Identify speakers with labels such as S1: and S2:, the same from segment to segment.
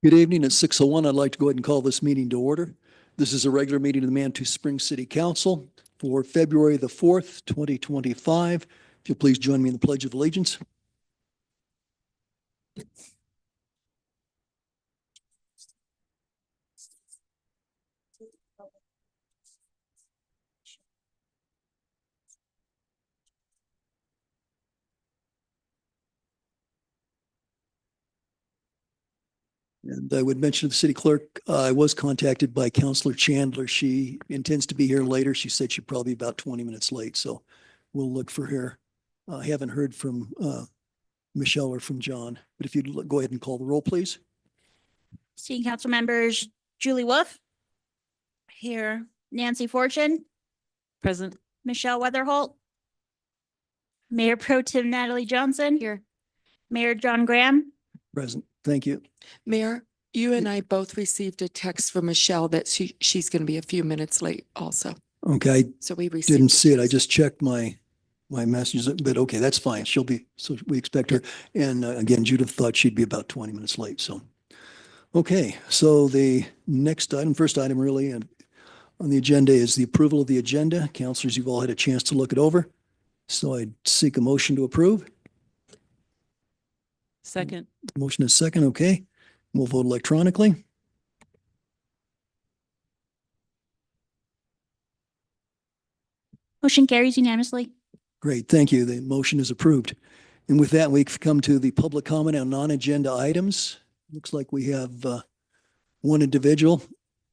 S1: Good evening. At 6:01, I'd like to go ahead and call this meeting to order. This is a regular meeting of the Manitou Springs City Council for February the 4th, 2025. If you'll please join me in the Pledge of Allegiance. And I would mention to the city clerk, I was contacted by Councilor Chandler. She intends to be here later. She said she'd probably be about 20 minutes late, so we'll look for her. I haven't heard from Michelle or from John, but if you'd go ahead and call the roll, please.
S2: City Council members Julie Wolf. Here. Nancy Fortune.
S3: Present.
S2: Michelle Weatherholt. Mayor Pro Tem Natalie Johnson. Here. Mayor John Graham.
S1: Present. Thank you.
S3: Mayor, you and I both received a text from Michelle that she's going to be a few minutes late also.
S1: Okay,
S3: So we received.
S1: didn't see it. I just checked my messages, but okay, that's fine. She'll be, so we expect her. And again, Judith thought she'd be about 20 minutes late. So, okay. So the next item, first item really on the agenda is the approval of the agenda. Councilors, you've all had a chance to look it over. So I'd seek a motion to approve.
S3: Second.
S1: Motion is second. Okay. We'll vote electronically.
S2: Motion carries unanimously.
S1: Great, thank you. The motion is approved. And with that, we come to the public comment on non-agenda items. Looks like we have one individual,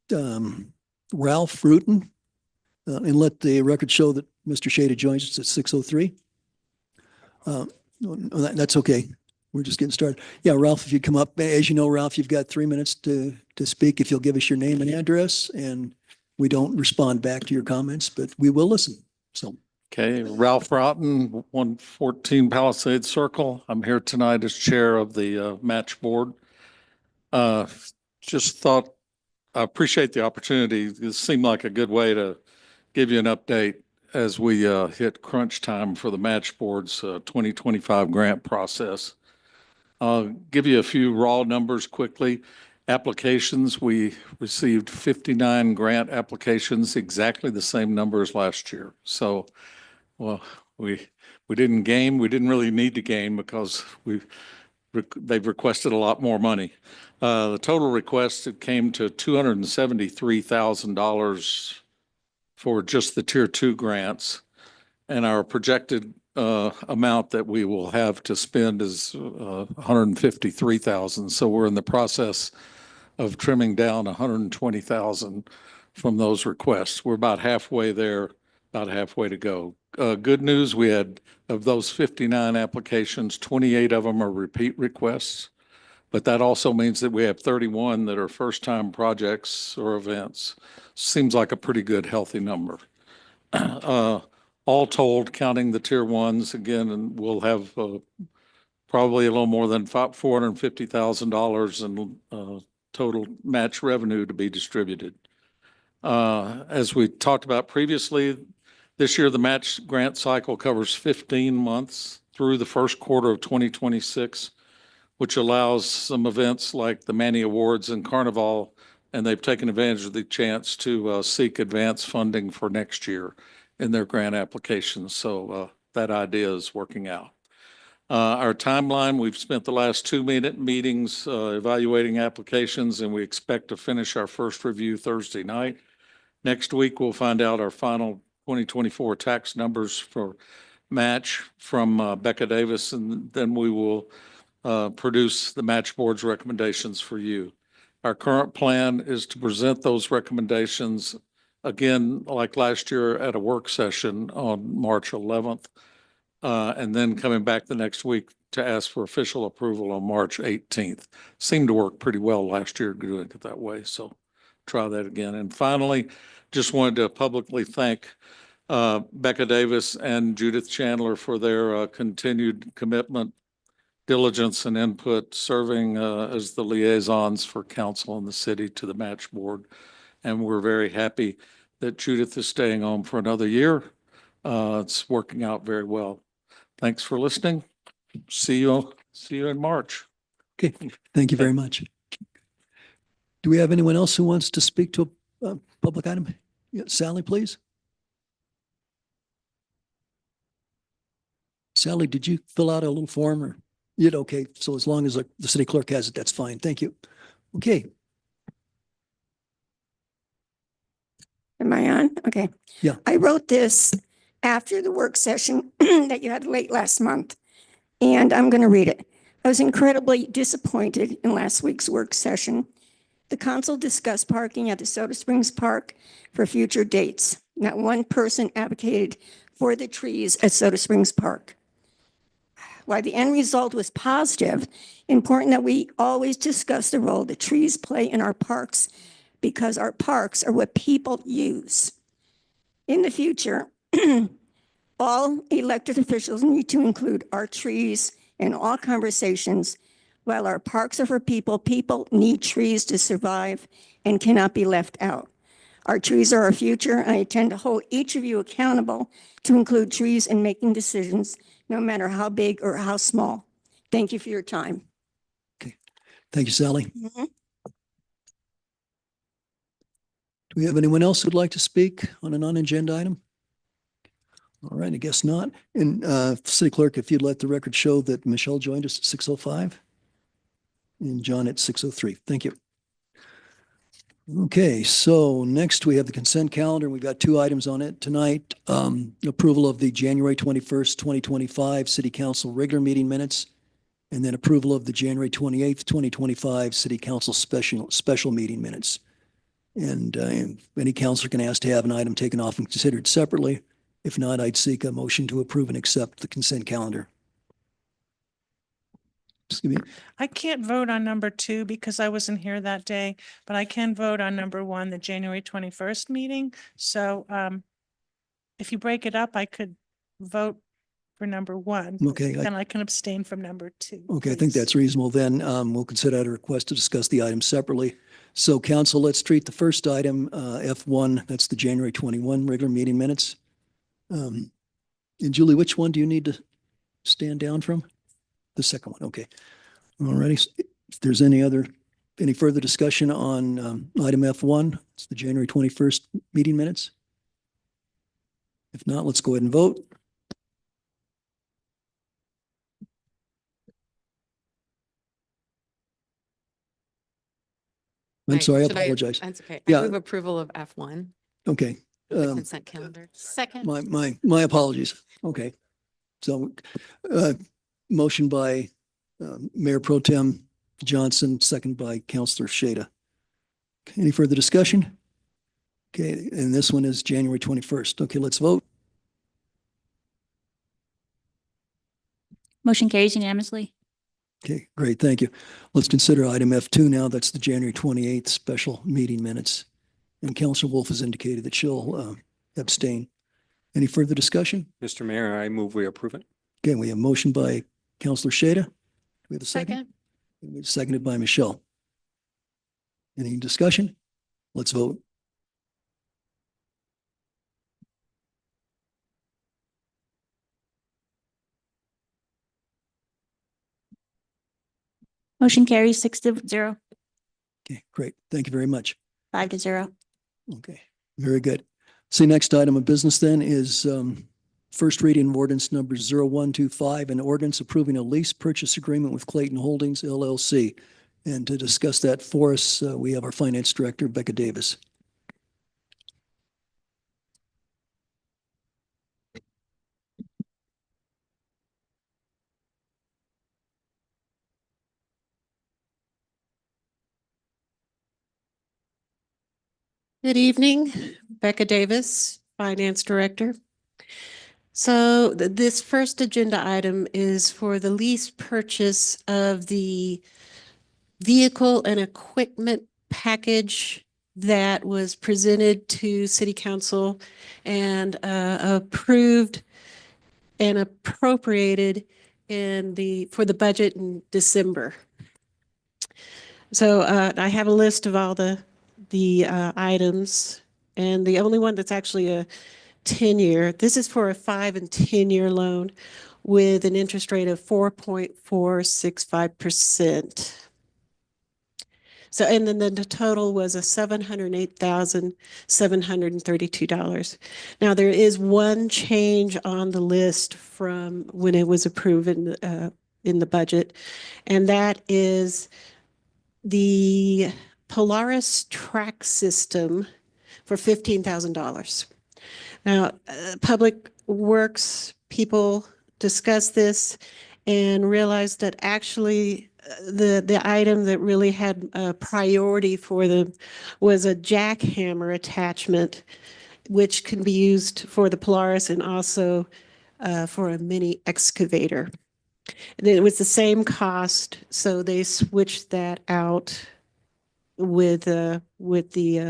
S1: Ralph Rutan. And let the record show that Mr. Shada joins us at 6:03. That's okay. We're just getting started. Yeah, Ralph, if you come up, as you know, Ralph, you've got 3 minutes to speak. If you'll give us your name and address, and we don't respond back to your comments, but we will listen. So.
S4: Okay, Ralph Broughton, 114 Palisades Circle. I'm here tonight as chair of the match board. Just thought, I appreciate the opportunity. This seemed like a good way to give you an update as we hit crunch time for the match board's 2025 grant process. I'll give you a few raw numbers quickly. Applications, we received 59 grant applications, exactly the same number as last year. So, well, we didn't gain. We didn't really need to gain because they've requested a lot more money. The total request, it came to $273,000 for just the Tier 2 grants. And our projected amount that we will have to spend is $153,000. So we're in the process of trimming down $120,000 from those requests. We're about halfway there, about halfway to go. Good news, we had, of those 59 applications, 28 of them are repeat requests, but that also means that we have 31 that are first-time projects or events. Seems like a pretty good, healthy number. All told, counting the Tier 1s, again, and we'll have probably a little more than $450,000 in total match revenue to be distributed. As we talked about previously, this year the match grant cycle covers 15 months through the first quarter of 2026, which allows some events like the Manny Awards and Carnival, and they've taken advantage of the chance to seek advance funding for next year in their grant applications. So that idea is working out. Our timeline, we've spent the last 2 meetings evaluating applications, and we expect to finish our first review Thursday night. Next week, we'll find out our final 2024 tax numbers for match from Becca Davis, and then we will produce the match board's recommendations for you. Our current plan is to present those recommendations again, like last year, at a work session on March 11th, and then coming back the next week to ask for official approval on March 18th. Seemed to work pretty well last year doing it that way, so try that again. And finally, just wanted to publicly thank Becca Davis and Judith Chandler for their continued commitment, diligence, and input, serving as the liaisons for council and the city to the match board. And we're very happy that Judith is staying on for another year. It's working out very well. Thanks for listening. See you in March.
S1: Okay, thank you very much. Do we have anyone else who wants to speak to a public item? Yeah, Sally, please. Sally, did you fill out a little form or? You did, okay. So as long as the city clerk has it, that's fine. Thank you. Okay.
S5: Am I on? Okay.
S1: Yeah.
S5: I wrote this after the work session that you had late last month, and I'm going to read it. I was incredibly disappointed in last week's work session. The council discussed parking at the Soda Springs Park for future dates. Not one person advocated for the trees at Soda Springs Park. While the end result was positive, important that we always discuss the role the trees play in our parks, because our parks are what people use. In the future, all elected officials need to include our trees in all conversations. While our parks are for people, people need trees to survive and cannot be left out. Our trees are our future, and I intend to hold each of you accountable to include trees in making decisions, no matter how big or how small. Thank you for your time.
S1: Thank you, Sally.
S5: Mhm.
S1: Do we have anyone else who'd like to speak on a non-agenda item? All right, I guess not. And City Clerk, if you'd let the record show that Michelle joined us at 6:05 and John at 6:03. Thank you. Okay, so next we have the consent calendar. We've got two items on it tonight. Approval of the January 21st, 2025 City Council regular meeting minutes, and then approval of the January 28th, 2025 City Council special meeting minutes. And any counselor can ask to have an item taken off and considered separately. If not, I'd seek a motion to approve and accept the consent calendar. Excuse me.
S6: I can't vote on number 2 because I wasn't here that day, but I can vote on number 1, the January 21st meeting. So if you break it up, I could vote for number 1.
S1: Okay,
S6: Then I can abstain from number 2.
S1: okay, I think
S6: please.
S1: that's reasonable. Then we'll consider that a request to discuss the item separately. So council, let's treat the first item, F1, that's the January 21 regular meeting minutes. And Julie, which one do you need to stand down from? The second one, okay. All righty. If there's any further discussion on item F1, it's the January 21st meeting minutes. If not, let's go ahead and vote. I'm
S3: Right,
S1: sorry, I
S3: should
S1: apologize.
S3: That's okay.
S1: Yeah.
S3: I move approval of F1,
S1: Okay.
S3: the consent calendar.
S2: Second.
S1: My apologies. Okay. So, motion by Mayor Pro Tem Johnson, second by Councilor Shada. Any further discussion? Okay, and this one is January 21st. Okay, let's vote.
S2: Motion carries unanimously.
S1: Okay, great, thank you. Let's consider item F2 now. That's the January 28th special meeting minutes. And Councilor Wolf has indicated that she'll abstain. Any further discussion?
S7: Mr. Mayor, I move we approve it.
S1: Okay, we have motion by Councilor Shada. Do we have a second? Seconded by Michelle. Any discussion? Let's vote.
S2: Motion carries 6-0,
S1: Okay, great. Thank you very much.
S2: 5-0.
S1: Okay, very good. So next item of business then is first reading of ordinance number 0125, an ordinance approving a lease purchase agreement with Clayton Holdings LLC. And to discuss that for us, we have our finance director, Becca Davis.
S8: Good evening, Becca Davis, Finance Director. So this first agenda item is for the lease purchase of the vehicle and equipment package that was presented to City Council and approved and appropriated for the budget in December. So I have a list of all the items, and the only one that's actually a 10-year, this is for a 5 and 10-year loan with an interest rate of 4.465%. So, and then the total was a $708,732. Now, there is one change on the list from when it was approved in the budget, and that is the Polaris track system for $15,000. Now, Public Works people discussed this and realized that actually the item that really had a priority for them was a jackhammer attachment, which can be used for the Polaris and also for a mini excavator. And it was the same cost, so they switched that out with the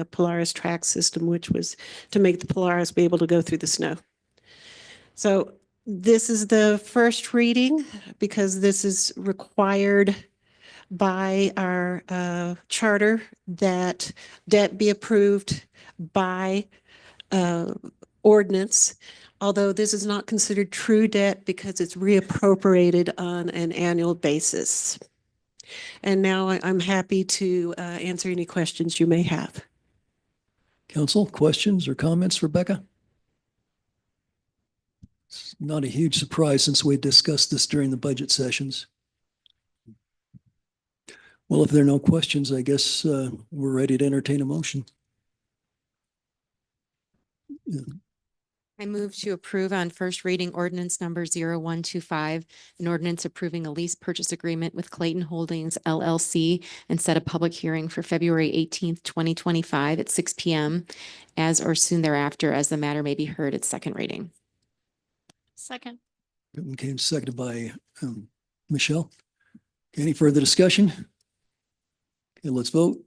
S8: Polaris track system, which was to make the Polaris be able to go through the snow. So this is the first reading because this is required by our charter that debt be approved by ordinance. Although this is not considered true debt because it's reappropriated on an annual basis. And now I'm happy to answer any questions you may have.
S1: Council, questions or comments for Becca? It's not a huge surprise since we discussed this during the budget sessions. Well, if there are no questions, I guess we're ready to entertain a motion.
S9: I move to approve on first reading ordinance number 0125, an ordinance approving a lease purchase agreement with Clayton Holdings LLC and set a public hearing for February 18th, 2025 at 6 p.m. as or soon thereafter, as the matter may be heard at second reading.
S2: Second.
S1: Okay, seconded by Michelle. Any further discussion? Okay, let's vote.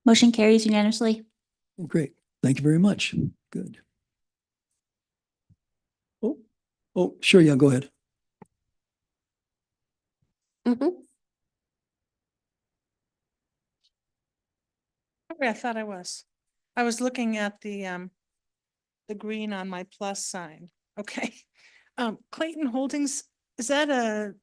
S2: Motion carries unanimously.
S1: Great. Thank you very much. Good. Oh, sure. Yeah, go ahead.
S6: I thought I was. I was looking at the green on my plus sign. Okay. Clayton Holdings, does that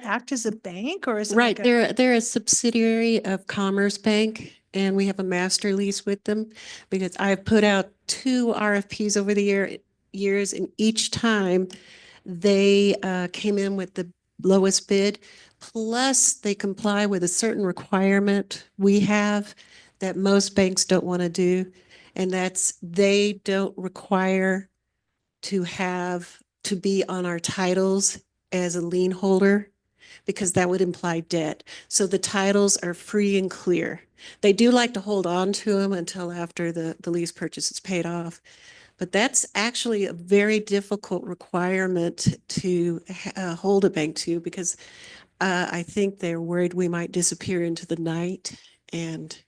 S6: act as a bank or is it?
S8: Right,
S6: like a-
S8: they're a subsidiary of Commerce Bank, and we have a master lease with them because I've put out 2 RFPs over the years, and each time they came in with the lowest bid. Plus, they comply with a certain requirement we have that most banks don't want to do, and that's they don't require to be on our titles as a lien holder, because that would imply debt. So the titles are free and clear. They do like to hold on to them until after the lease purchase is paid off. But that's actually a very difficult requirement to hold a bank to, because I think they're worried we might disappear into the night. And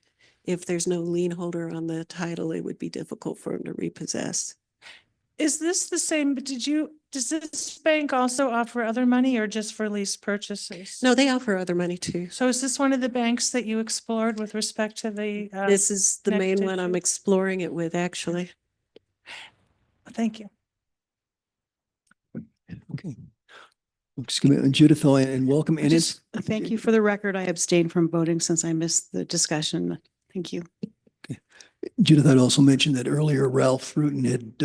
S8: if there's no lien holder on the title, it would be difficult for them to repossess.
S6: Is this the same, but does this bank also offer other money or just for lease purchases?
S8: No, they offer other money too.
S6: So is this one of the banks that you explored with respect to the?
S8: This is the main
S6: next
S8: one I'm
S6: issue?
S8: exploring it with, actually.
S6: Thank you.
S1: Okay. Excuse me, Judith, and welcome. And it's,
S10: Thank you. For the record, I abstained from voting since I missed the discussion. Thank you.
S1: Judith, I'd also mentioned that earlier Ralph Rutten had,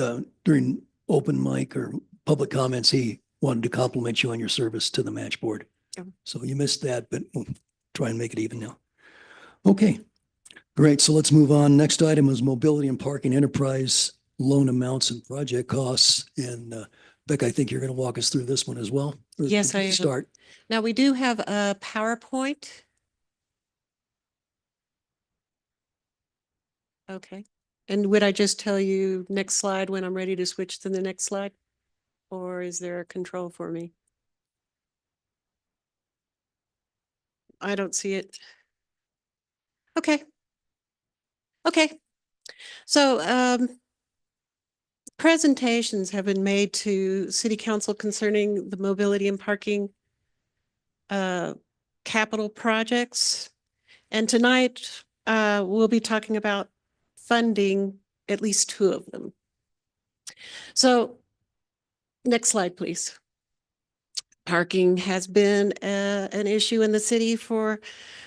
S1: during open mic or public comments, he wanted to compliment you on your service to the match board.
S8: Oh.
S1: So you missed that, but we'll try and make it even now. Okay, great. So let's move on. Next item is mobility and parking enterprise loan amounts and project costs. And Beck, I think you're going to walk us through this one as well. Or
S8: Yes,
S1: could you
S8: I am.
S1: Start.
S8: Now, we do have a PowerPoint. Okay. And would I just tell you next slide when I'm ready to switch to the next slide? Or is there a control for me? I don't see it. Okay. Okay. So presentations have been made to City Council concerning the mobility and parking capital projects. And tonight we'll be talking about funding at least 2 of them. So next slide, please. Parking has been an issue in the city for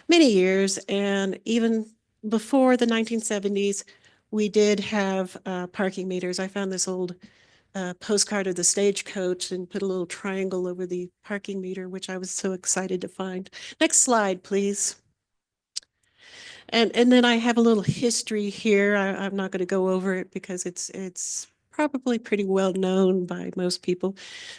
S8: many years, and even before the 1970s, we did have parking meters. I found this old postcard of the stagecoach and put a little triangle over the parking meter, which I was so excited to find. Next slide, please. And then I have a little history here. I'm not going to go over it because it's probably pretty well known by most people.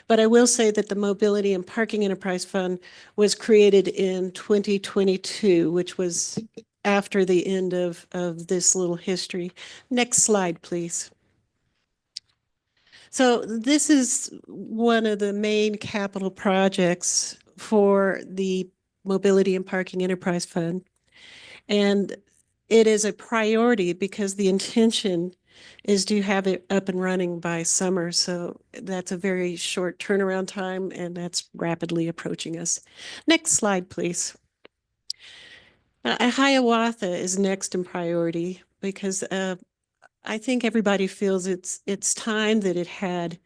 S8: But I will say that the Mobility and Parking Enterprise Fund was created in 2022, which was after the end of this little history. Next slide, please. So this is one of the main capital projects for the Mobility and Parking Enterprise Fund. And it is a priority because the intention is to have it up and running by summer. So that's a very short turnaround time, and that's rapidly approaching us. Next slide, please. Hiawatha is next in priority because I think everybody feels it's time that it had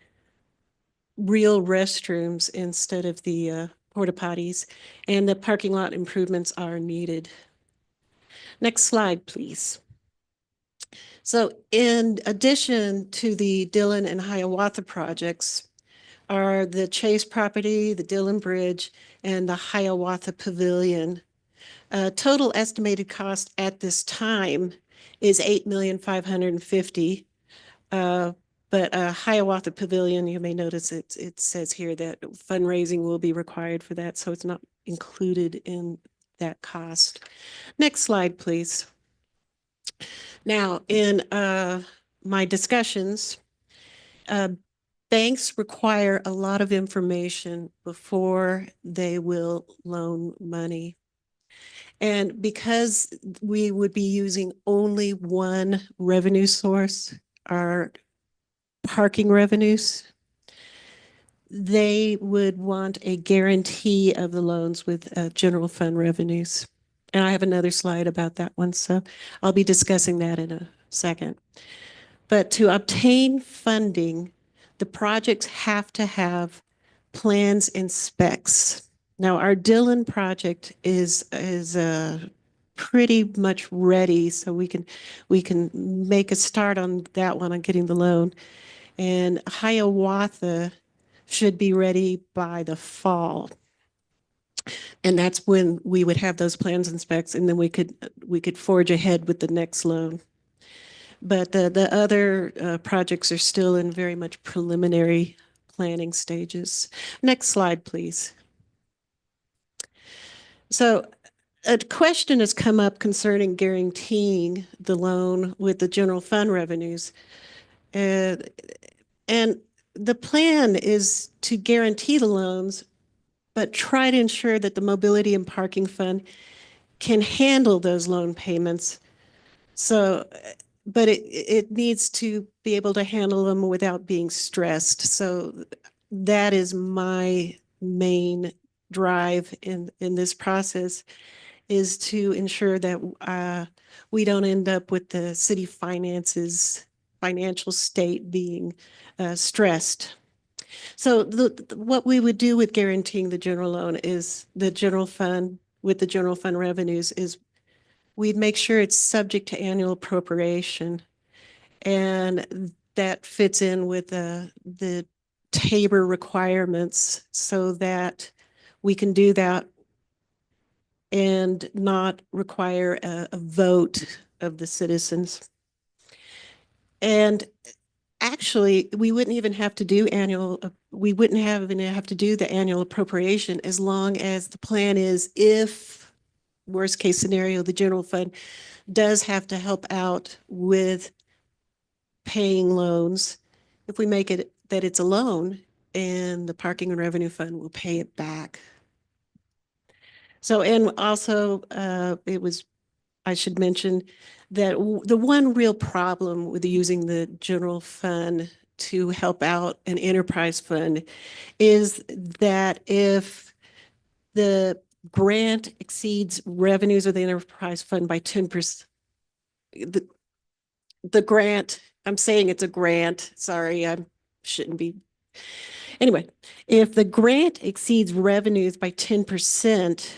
S8: real restrooms instead of the porta potties, and the parking lot improvements are needed. Next slide, please. So in addition to the Dillon and Hiawatha projects are the Chase property, the Dillon Bridge, and the Hiawatha Pavilion. Total estimated cost at this time is $8,550,000. But Hiawatha Pavilion, you may notice it says here that fundraising will be required for that, so it's not included in that cost. Next slide, please. Now, in my discussions, banks require a lot of information before they will loan money. And because we would be using only one revenue source, our parking revenues, they would want a guarantee of the loans with general fund revenues. And I have another slide about that one, so I'll be discussing that in a second. But to obtain funding, the projects have to have plans and specs. Now, our Dillon project is pretty much ready, so we can make a start on that one on getting the loan. And Hiawatha should be ready by the fall. And that's when we would have those plans and specs, and then we could forge ahead with the next loan. But the other projects are still in very much preliminary planning stages. Next slide, please. So a question has come up concerning guaranteeing the loan with the general fund revenues. And the plan is to guarantee the loans, but try to ensure that the Mobility and Parking Fund can handle those loan payments. So, but it needs to be able to handle them without being stressed. So that is my main drive in this process, is to ensure that we don't end up with the city finances, financial state being stressed. So what we would do with guaranteeing the general loan is the general fund with the general fund revenues is we'd make sure it's subject to annual appropriation. And that fits in with the Tabor requirements so that we can do that and not require a vote of the citizens. And actually, we wouldn't even have to do we wouldn't even have to do the annual appropriation as long as the plan is, if worst case scenario, the general fund does have to help out with paying loans. If we make it that it's a loan, and the Parking and Revenue Fund will pay it back. So, and also I should mention that the one real problem with using the general fund to help out an enterprise fund is that if the grant exceeds revenues of the enterprise fund by 10%, the grant I'm saying it's a grant. Sorry, I shouldn't be. Anyway, if the grant exceeds revenues by 10%,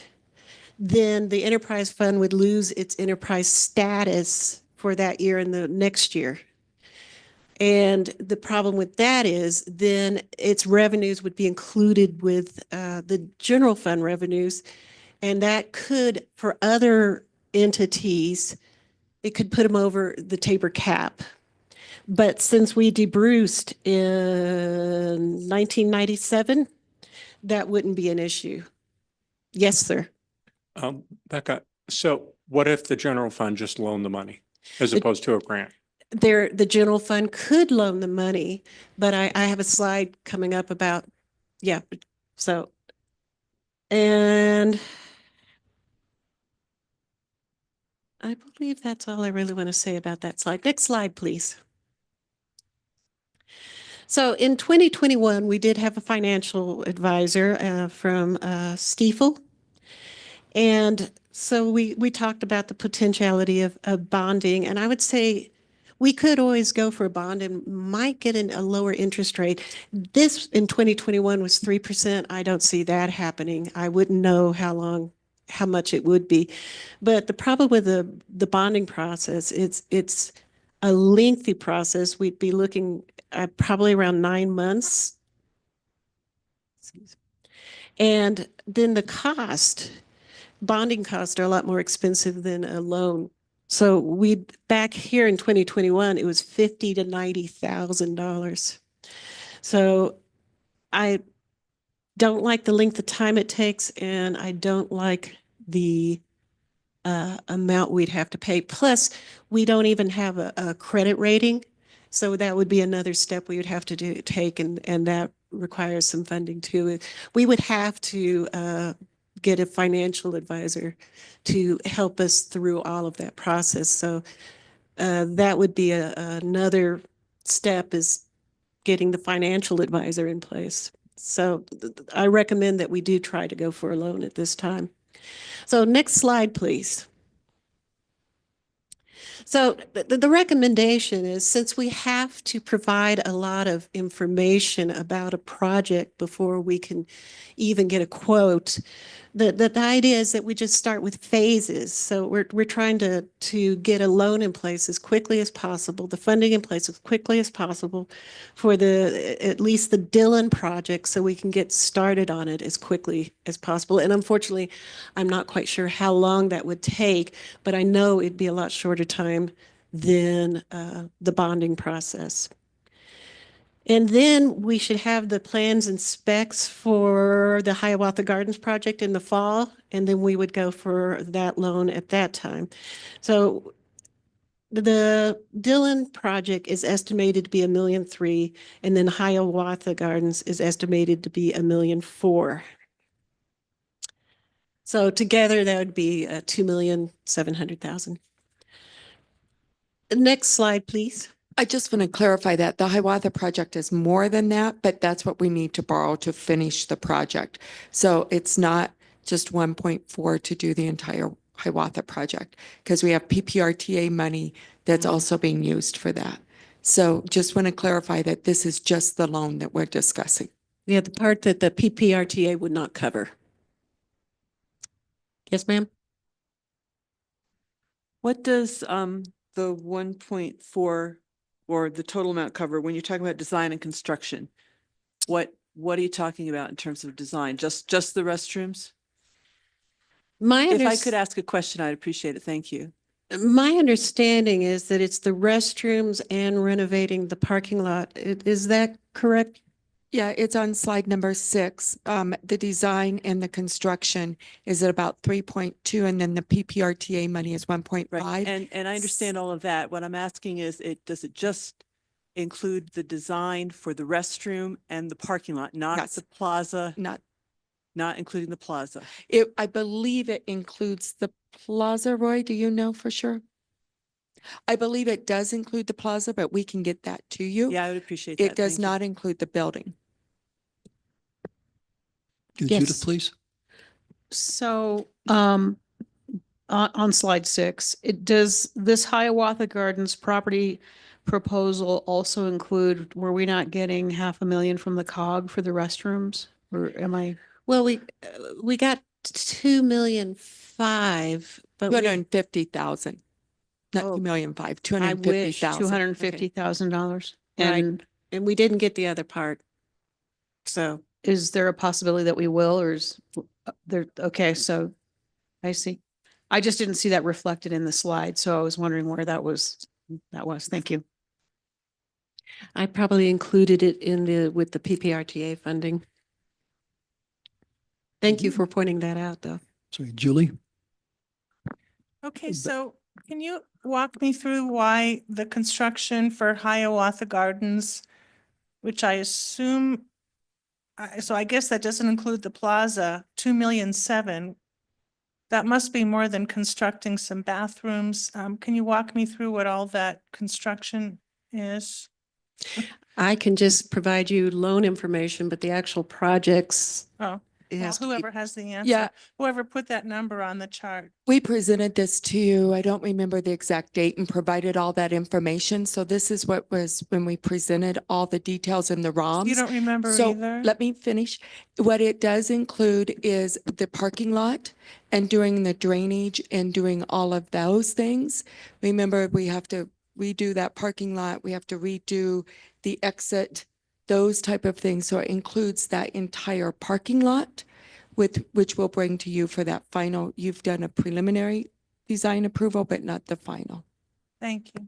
S8: then the enterprise fund would lose its enterprise status for that year and the next year. And the problem with that is then its revenues would be included with the general fund revenues. And that could, for other entities, it could put them over the Tabor cap. But since we debruced in 1997, that wouldn't be an issue. Yes, sir.
S7: Becca, so what if the general fund just loaned the money as
S8: It-
S7: opposed to a grant?
S8: The general fund could loan the money, but I have a slide coming up about, yeah, so. And I believe that's all I really want to say about that slide. Next slide, please. So in 2021, we did have a financial advisor from Stifel. And so we talked about the potentiality of bonding, and I would say we could always go for a bond and might get a lower interest rate. This in 2021 was 3%. I don't see that happening. I wouldn't know how much it would be. But the problem with the bonding process, it's a lengthy process. We'd be looking at probably around 9 months. And then the bonding costs are a lot more expensive than a loan. So back here in 2021, it was $50,000 to $90,000. So I don't like the length of time it takes, and I don't like the amount we'd have to pay. Plus, we don't even have a credit rating. So that would be another step we would have to take, and that requires some funding too. We would have to get a financial advisor to help us through all of that process. So that would be another step, is getting the financial advisor in place. So I recommend that we do try to go for a loan at this time. So next slide, please. So the recommendation is, since we have to provide a lot of information about a project before we can even get a quote, the idea is that we just start with phases. So we're trying to get a loan in place as quickly as possible, the funding in place as quickly as possible for at least the Dillon project, so we can get started on it as quickly as possible. And unfortunately, I'm not quite sure how long that would take, but I know it'd be a lot shorter time than the bonding process. And then we should have the plans and specs for the Hiawatha Gardens project in the fall, and then we would go for that loan at that time. So the Dillon project is estimated to be $1.3 million, and then Hiawatha Gardens is estimated to be $1.4 million. So together that would be $2,700,000. Next slide, please.
S3: I just want to clarify that the Hiawatha project is more than that, but that's what we need to borrow to finish the project. So it's not just 1.4 to do the entire Hiawatha project, because we have PPRTA money that's also being used for that. So just want to clarify that this is just the loan that we're discussing.
S8: Yeah, the part that the PPRTA would not cover. Yes, ma'am?
S11: What does the 1.4 or the total amount cover when you're talking about design and construction? What are you talking about in terms of design? Just the restrooms? If I could ask a question, I'd appreciate it. Thank you.
S8: My understanding is that it's the restrooms and renovating the parking lot. Is that correct?
S3: Yeah, it's on slide number 6. The design and the construction is at about 3.2, and then the PPRTA money is 1.5.
S11: Right. And I understand all of that. What I'm asking is, does it just include the design for the restroom and the parking lot, not
S3: Yes.
S11: the plaza,
S3: Not
S11: including the plaza?
S3: I believe it includes the plaza, Roy. Do you know for sure? I believe it does include the plaza, but we can get that to you.
S11: Yeah, I would appreciate that.
S3: It does
S11: Thank you.
S3: not include the building.
S1: Judith,
S8: Yes.
S1: please.
S10: So, on slide 6, does this Hiawatha Gardens property proposal also include, were we not getting 500,000 from the COG for the restrooms? Or am I?
S8: Well, we got 2,000,005, but
S3: Two hundred and 50,000. Not
S10: Oh,
S3: 2,000,005,
S10: I wish
S3: 250,000.
S10: $250,000.
S8: Right. And we didn't get the other part. So
S10: Is there a possibility that we will, or is there, okay, so I see. I just didn't see that reflected in the slide, so I was wondering where that was. Thank you.
S8: I probably included it with the PPRTA funding. Thank you for pointing that out, though.
S1: Sorry, Julie?
S6: Okay, so can you walk me through why the construction for Hiawatha Gardens, which I assume, so I guess that doesn't include the plaza, 2,000,007. That must be more than constructing some bathrooms. Can you walk me through what all that construction is?
S8: I can just provide you loan information, but the actual projects,
S6: Oh,
S8: it
S6: well,
S8: has to be.
S6: whoever has the answer.
S3: Yeah.
S6: Whoever put that number on the chart.
S3: We presented this to you. I don't remember the exact date and provided all that information. So this is what was when we presented all the details in the ROMs.
S6: You don't remember
S3: So
S6: either?
S3: let me finish. What it does include is the parking lot and doing the drainage and doing all of those things. Remember, we have to redo that parking lot. We have to redo the exit, those type of things. So it includes that entire parking lot, which we'll bring to you for that final. You've done a preliminary design approval, but not the final.
S6: Thank you.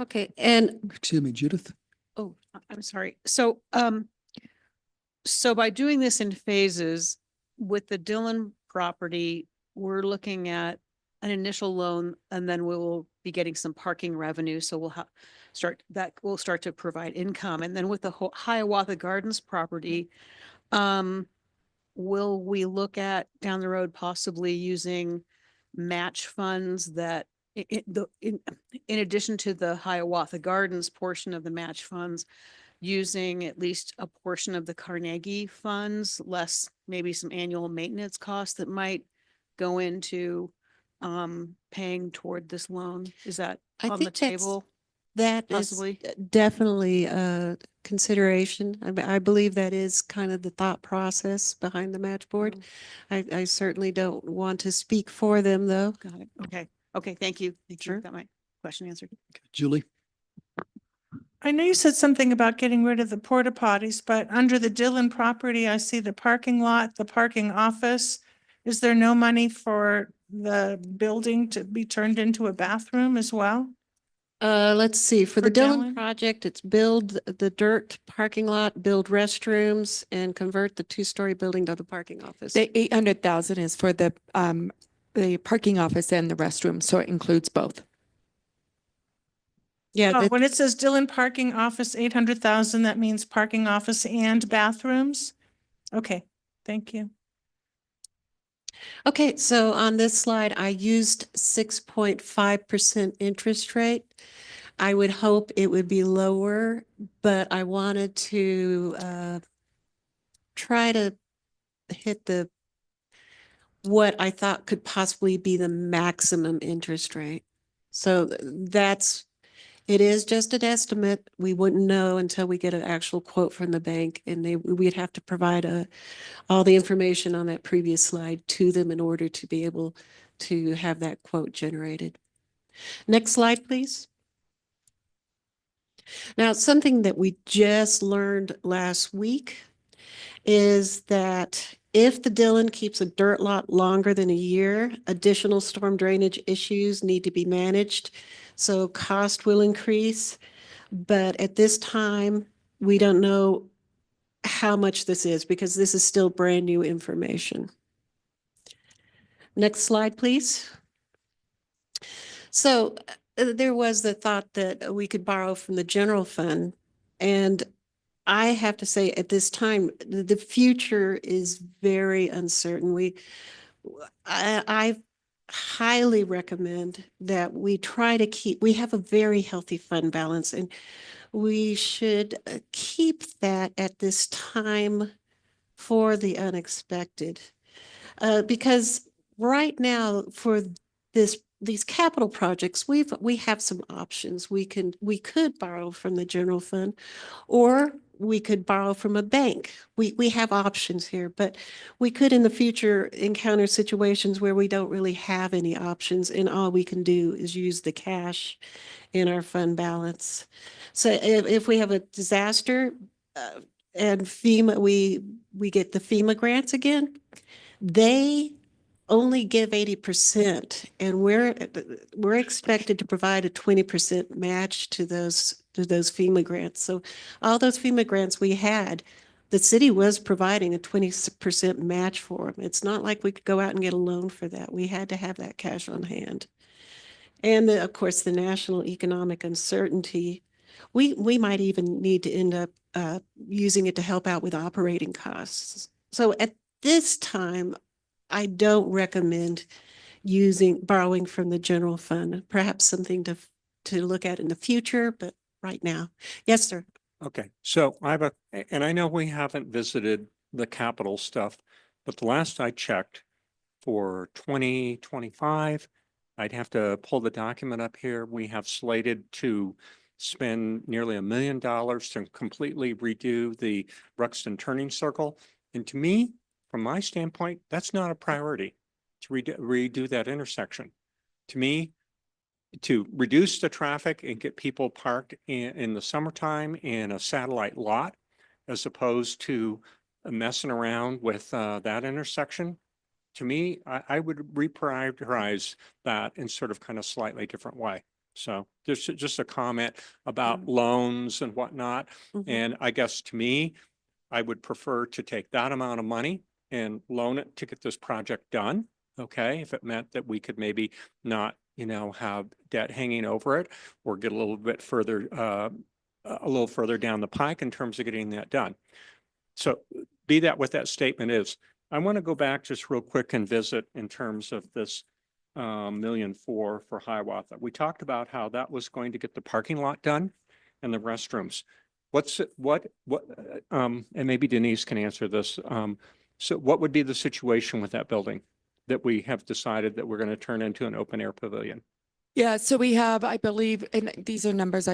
S8: Okay, and
S1: Excuse me, Judith?
S10: Oh, I'm sorry. So, so by doing this in phases with the Dillon property, we're looking at an initial loan and then we will be getting some parking revenue. So we'll we'll start to provide income. And then with the Hiawatha Gardens property, will we look at down the road possibly using match funds that in addition to the Hiawatha Gardens portion of the match funds, using at least a portion of the Carnegie funds, less maybe some annual maintenance costs that might go into paying toward this loan? Is that
S8: I
S10: on the
S8: think that's-
S10: table?
S8: that is
S10: Possibly.
S8: definitely a consideration. I believe that is kind of the thought process behind the match board. I certainly don't want to speak for them, though.
S10: Got it. Okay. Okay. Thank you. Thank you.
S8: Sure.
S10: Got my question answered.
S1: Julie?
S6: I know you said something about getting rid of the porta potties, but under the Dillon property, I see the parking lot, the parking office. Is there no money for the building to be turned into a bathroom as well?
S8: Let's see, for the
S6: For
S8: Dillon
S6: Dillon?
S8: project, it's build the dirt parking lot, build restrooms, and convert the two-story building to the parking office.
S3: The 800,000 is for the parking office and the restroom. So it includes both.
S8: Yeah,
S6: Oh, when it says Dillon parking office, 800,000, that means parking office and bathrooms? Okay, thank you.
S8: okay, so on this slide, I used 6.5% interest rate. I would hope it would be lower, but I wanted to try to hit what I thought could possibly be the maximum interest rate. So it is just an estimate. We wouldn't know until we get an actual quote from the bank, and we'd have to provide all the information on that previous slide to them in order to be able to have that quote generated. Next slide, please. Now, something that we just learned last week is that if the Dillon keeps a dirt lot longer than a year, additional storm drainage issues need to be managed. So cost will increase, but at this time, we don't know how much this is because this is still brand new information. Next slide, please. So there was the thought that we could borrow from the general fund. And I have to say at this time, the future is very uncertain. I highly recommend that we try to we have a very healthy fund balance, and we should keep that at this time for the unexpected. Because right now for this these capital projects, we have some options. We could borrow from the general fund, or we could borrow from a bank. We have options here, but we could in the future encounter situations where we don't really have any options and all we can do is use the cash in our fund balance. So if we have a disaster, and FEMA, we get the FEMA grants again, they only give 80%, and we're expected to provide a 20% match to those FEMA grants. So all those FEMA grants we had, the city was providing a 20% match for them. It's not like we could go out and get a loan for that. We had to have that cash on hand. And of course, the national economic uncertainty, we might even need to end up using it to help out with operating costs. So at this time, I don't recommend borrowing from the general fund. Perhaps something to look at in the future, but right now. Yes, sir.
S7: Okay, so and I know we haven't visited the capital stuff, but the last I checked for 2025, I'd have to pull the document up here. We have slated to spend nearly $1 million to completely redo the Ruxton Turning Circle. And to me, from my standpoint, that's not a priority to redo that intersection. To me, to reduce the traffic and get people parked in the summertime in a satellite lot, as opposed to messing around with that intersection, to me, I would reprioritize that in sort of kind of slightly different way. So there's just a comment about loans and whatnot. And I guess to me, I would prefer to take that amount of money and loan it to get this project done. Okay, if it meant that we could maybe not, have debt hanging over it, or get a little bit further, down the pike in terms of getting that done. So be that what that statement is. I want to go back just real quick and visit in terms of this $1.4 million for Hiawatha. We talked about how that was going to get the parking lot done and the restrooms. And maybe Denise can answer this. So what would be the situation with that building that we have decided that we're going to turn into an open air pavilion?
S3: Yeah, so we have, I believe, and these are numbers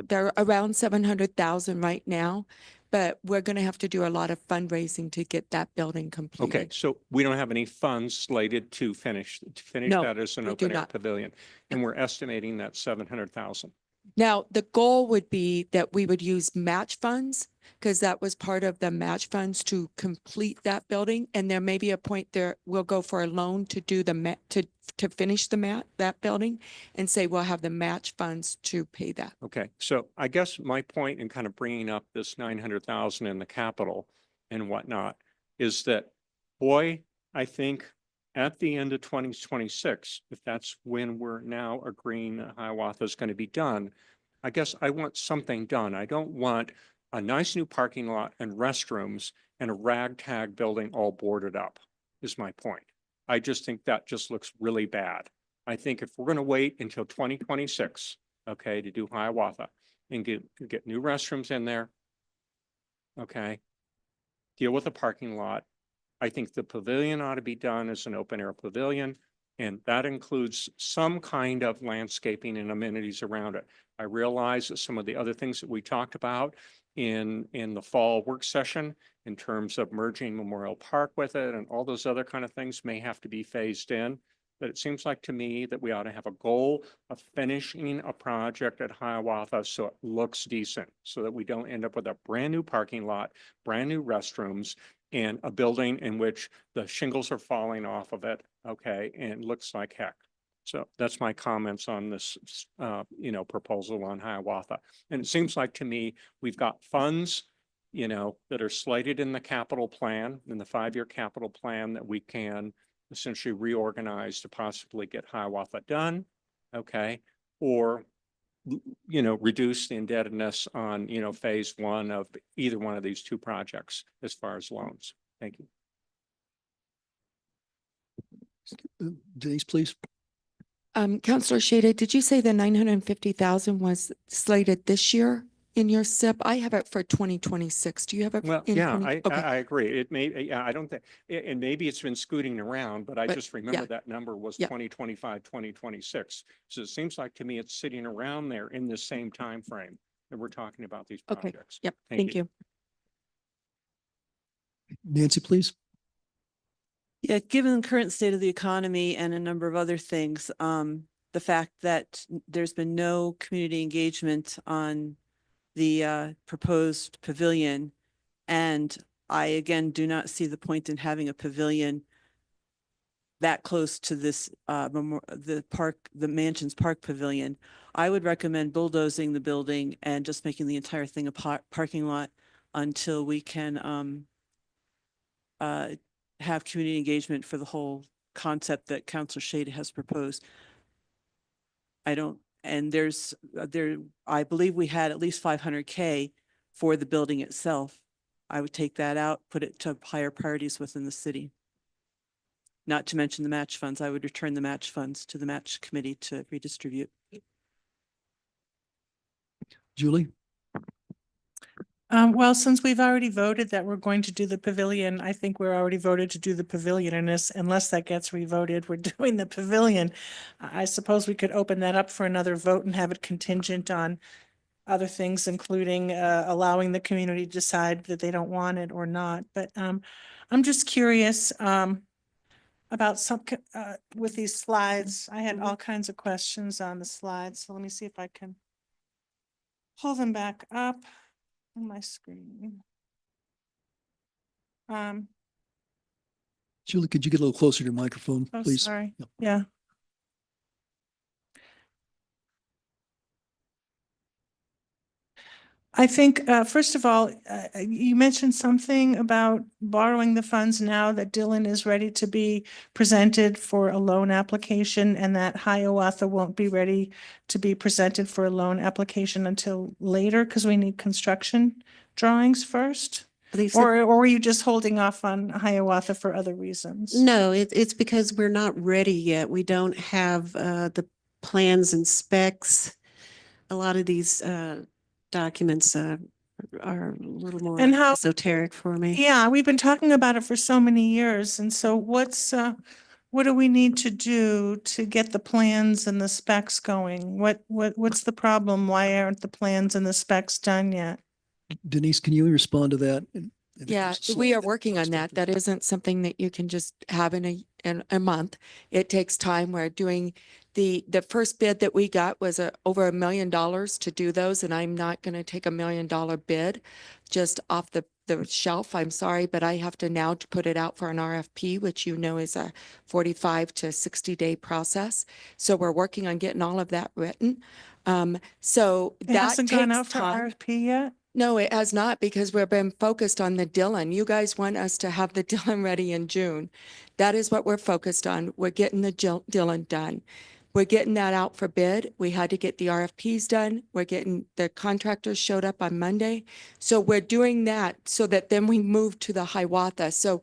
S3: they're around 700,000 right now, but we're going to have to do a lot of fundraising to get that building completed.
S7: Okay, so we don't have any funds slated to finish
S3: No,
S7: that as an
S3: we do
S7: open air
S3: not.
S7: pavilion, and we're estimating that 700,000.
S3: Now, the goal would be that we would use match funds, because that was part of the match funds to complete that building. And there may be a point there, we'll go for a loan to do to finish that building, and say we'll have the match funds to pay that.
S7: Okay, so I guess my point in kind of bringing up this 900,000 in the capital and whatnot is that, boy, I think at the end of 2026, if that's when we're now agreeing that Hiawatha is going to be done, I guess I want something done. I don't want a nice new parking lot and restrooms and a ragtag building all boarded up, is my point. I just think that just looks really bad. I think if we're going to wait until 2026, okay, to do Hiawatha and get new restrooms in there, okay, deal with the parking lot, I think the pavilion ought to be done as an open air pavilion, and that includes some kind of landscaping and amenities around it. I realize that some of the other things that we talked about in the fall work session in terms of merging Memorial Park with it and all those other kind of things may have to be phased in. But it seems like to me that we ought to have a goal of finishing a project at Hiawatha so it looks decent, so that we don't end up with a brand new parking lot, brand new restrooms, and a building in which the shingles are falling off of it, okay, and looks like heck. So that's my comments on this, proposal on Hiawatha. And it seems like to me, we've got funds, that are slated in the capital plan, in the 5-year capital plan, that we can essentially reorganize to possibly get Hiawatha done, okay, or reduce the indebtedness on, phase 1 of either one of these two projects as far as loans. Thank you.
S1: Denise, please.
S3: Councilor Shada, did you say the 950,000 was slated this year in your SIP? I have it for 2026. Do you have it?
S7: Well,
S3: in
S7: yeah,
S3: 20
S7: I
S3: Okay,
S7: agree. It may, yeah, I don't think, and maybe it's been scooting around, but I
S3: But,
S7: just remember
S3: yeah.
S7: that number was
S3: Yeah.
S7: 2025, 2026. So it seems like to me it's sitting around there in the same time frame that we're talking about these
S3: Okay.
S7: projects.
S3: Yep, thank you.
S1: Nancy, please.
S11: Yeah, given the current state of the economy and a number of other things, the fact that there's been no community engagement on the proposed pavilion. And I again do not see the point in having a pavilion that close to this the park, the Mansions Park Pavilion. I would recommend bulldozing the building and just making the entire thing a parking lot until we can have community engagement for the whole concept that Councilor Shade has proposed. I don't, and I believe we had at least 500K for the building itself. I would take that out, put it to higher priorities within the city. Not to mention the match funds. I would return the match funds to the match committee to redistribute.
S1: Julie?
S6: Well, since we've already voted that we're going to do the pavilion, I think we're already voted to do the pavilion, and unless that gets revoted, we're doing the pavilion. I suppose we could open that up for another vote and have it contingent on other things, including allowing the community to decide that they don't want it or not. But I'm just curious about with these slides. I had all kinds of questions on the slides, so let me see if I can pull them back up on my screen.
S1: Julie, could you get a little closer to your microphone,
S6: Oh,
S1: please?
S6: sorry.
S1: Yep.
S6: Yeah. I think, first of all, you mentioned something about borrowing the funds now that Dillon is ready to be presented for a loan application, and that Hiawatha won't be ready to be presented for a loan application until later because we need construction drawings first. Or were you just holding off on Hiawatha for other reasons?
S8: No, it's because we're not ready yet. We don't have the plans and specs. A lot of these documents are a little more
S6: And how-
S8: esoteric for me.
S6: Yeah, we've been talking about it for so many years. And so what do we need to do to get the plans and the specs going? What's the problem? Why aren't the plans and the specs done yet?
S1: Denise, can you respond to that?
S3: Yeah, we are working on that. That isn't something that you can just have in a month. It takes time. We're doing the first bid that we got was over $1 million to do those, and I'm not going to take $1 million bid just off the shelf. I'm sorry, but I have to now to put it out for an RFP, which you know is a 45 to 60-day process. So we're working on getting all of that written. So
S6: It
S3: that
S6: hasn't gone
S3: takes
S6: out for
S3: time.
S6: RFP yet?
S3: No, it has not, because we've been focused on the Dillon. You guys want us to have the Dillon ready in June. That is what we're focused on. We're getting the Dillon done. We're getting that out for bid. We had to get the RFPs done. We're getting, the contractors showed up on Monday. So we're doing that so that then we move to the Hiawatha. So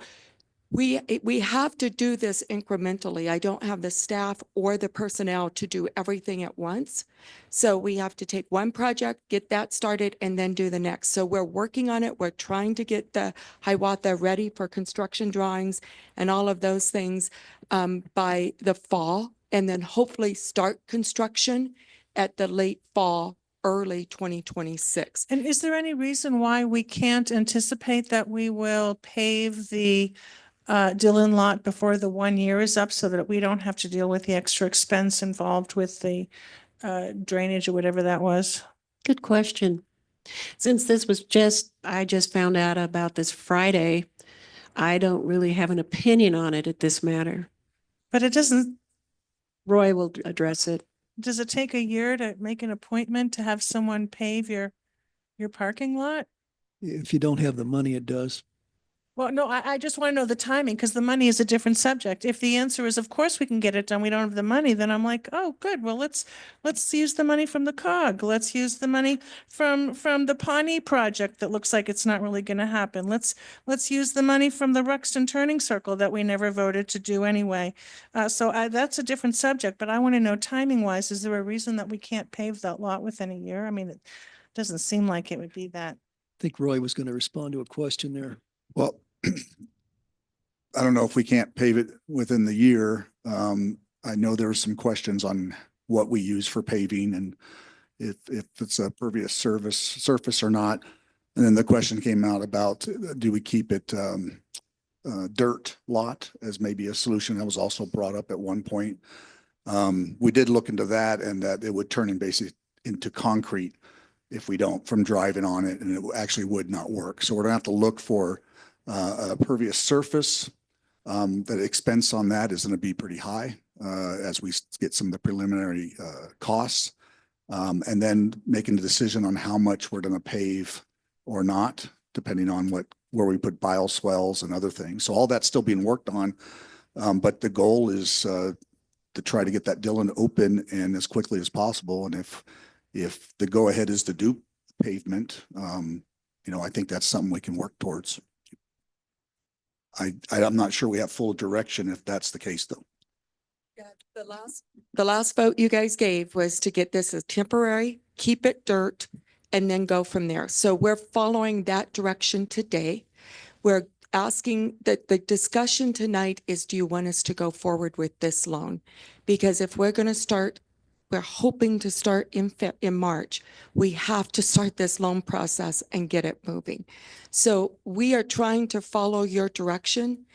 S3: we have to do this incrementally. I don't have the staff or the personnel to do everything at once. So we have to take one project, get that started, and then do the next. So we're working on it. We're trying to get the Hiawatha ready for construction drawings and all of those things by the fall, and then hopefully start construction at the late fall, early 2026.
S6: And is there any reason why we can't anticipate that we will pave the Dillon lot before the 1 year is up so that we don't have to deal with the extra expense involved with the drainage or whatever that was?
S8: Good question. Since this was I just found out about this Friday, I don't really have an opinion on it at this matter.
S6: But it doesn't,
S8: Roy will address it.
S6: does it take a year to make an appointment to have someone pave your parking lot?
S1: If you don't have the money, it does.
S6: Well, no, I just want to know the timing because the money is a different subject. If the answer is, of course, we can get it done, we don't have the money, then I'm like, oh, good. Well, let's use the money from the COG. Let's use the money from the Pawnee project that looks like it's not really going to happen. Let's use the money from the Ruxton Turning Circle that we never voted to do anyway. So that's a different subject, but I want to know timing wise, is there a reason that we can't pave that lot within a year? I mean, Doesn't seem like it would be that.
S1: I think Roy was going to respond to a question there.
S12: Well, I don't know if we can't pave it within the year. I know there were some questions on what we use for paving and if it's a pervious surface or not. And then the question came out about, do we keep it dirt lot as maybe a solution? That was also brought up at one point. We did look into that and that it would turn in basically into concrete if we don't from driving on it, and it actually would not work. So we're gonna have to look for a pervious surface. The expense on that is gonna be pretty high as we get some of the preliminary costs. And then making the decision on how much we're gonna pave or not, depending on where we put bioswales and other things. So all that's still being worked on. But the goal is to try to get that Dillon open and as quickly as possible. And if the go ahead is to do pavement, I think that's something we can work towards. I'm not sure we have full direction if that's the case though.
S3: Yeah, the last vote you guys gave was to get this as temporary, keep it dirt, and then go from there. So we're following that direction today. We're asking that the discussion tonight is, do you want us to go forward with this loan? Because if we're going to start, we're hoping to start in March, we have to start this loan process and get it moving. So we are trying to follow your direction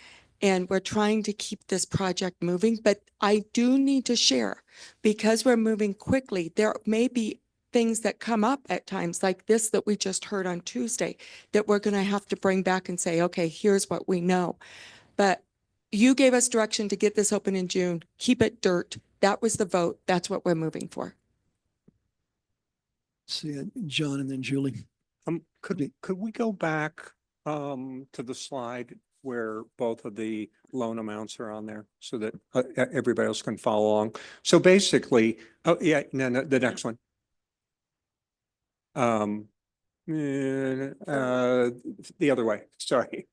S3: and we're trying to keep this project moving. But I do need to share, because we're moving quickly, there may be things that come up at times like this that we just heard on Tuesday that we're going to have to bring back and say, okay, here's what we know. But you gave us direction to get this open in June, keep it dirt. That was the vote. That's what we're moving for.
S1: See, John and then Julie.
S7: Could we go back to the slide where both of the loan amounts are on there so that everybody else can follow along? So basically, oh yeah, no, the next one. The other way, sorry.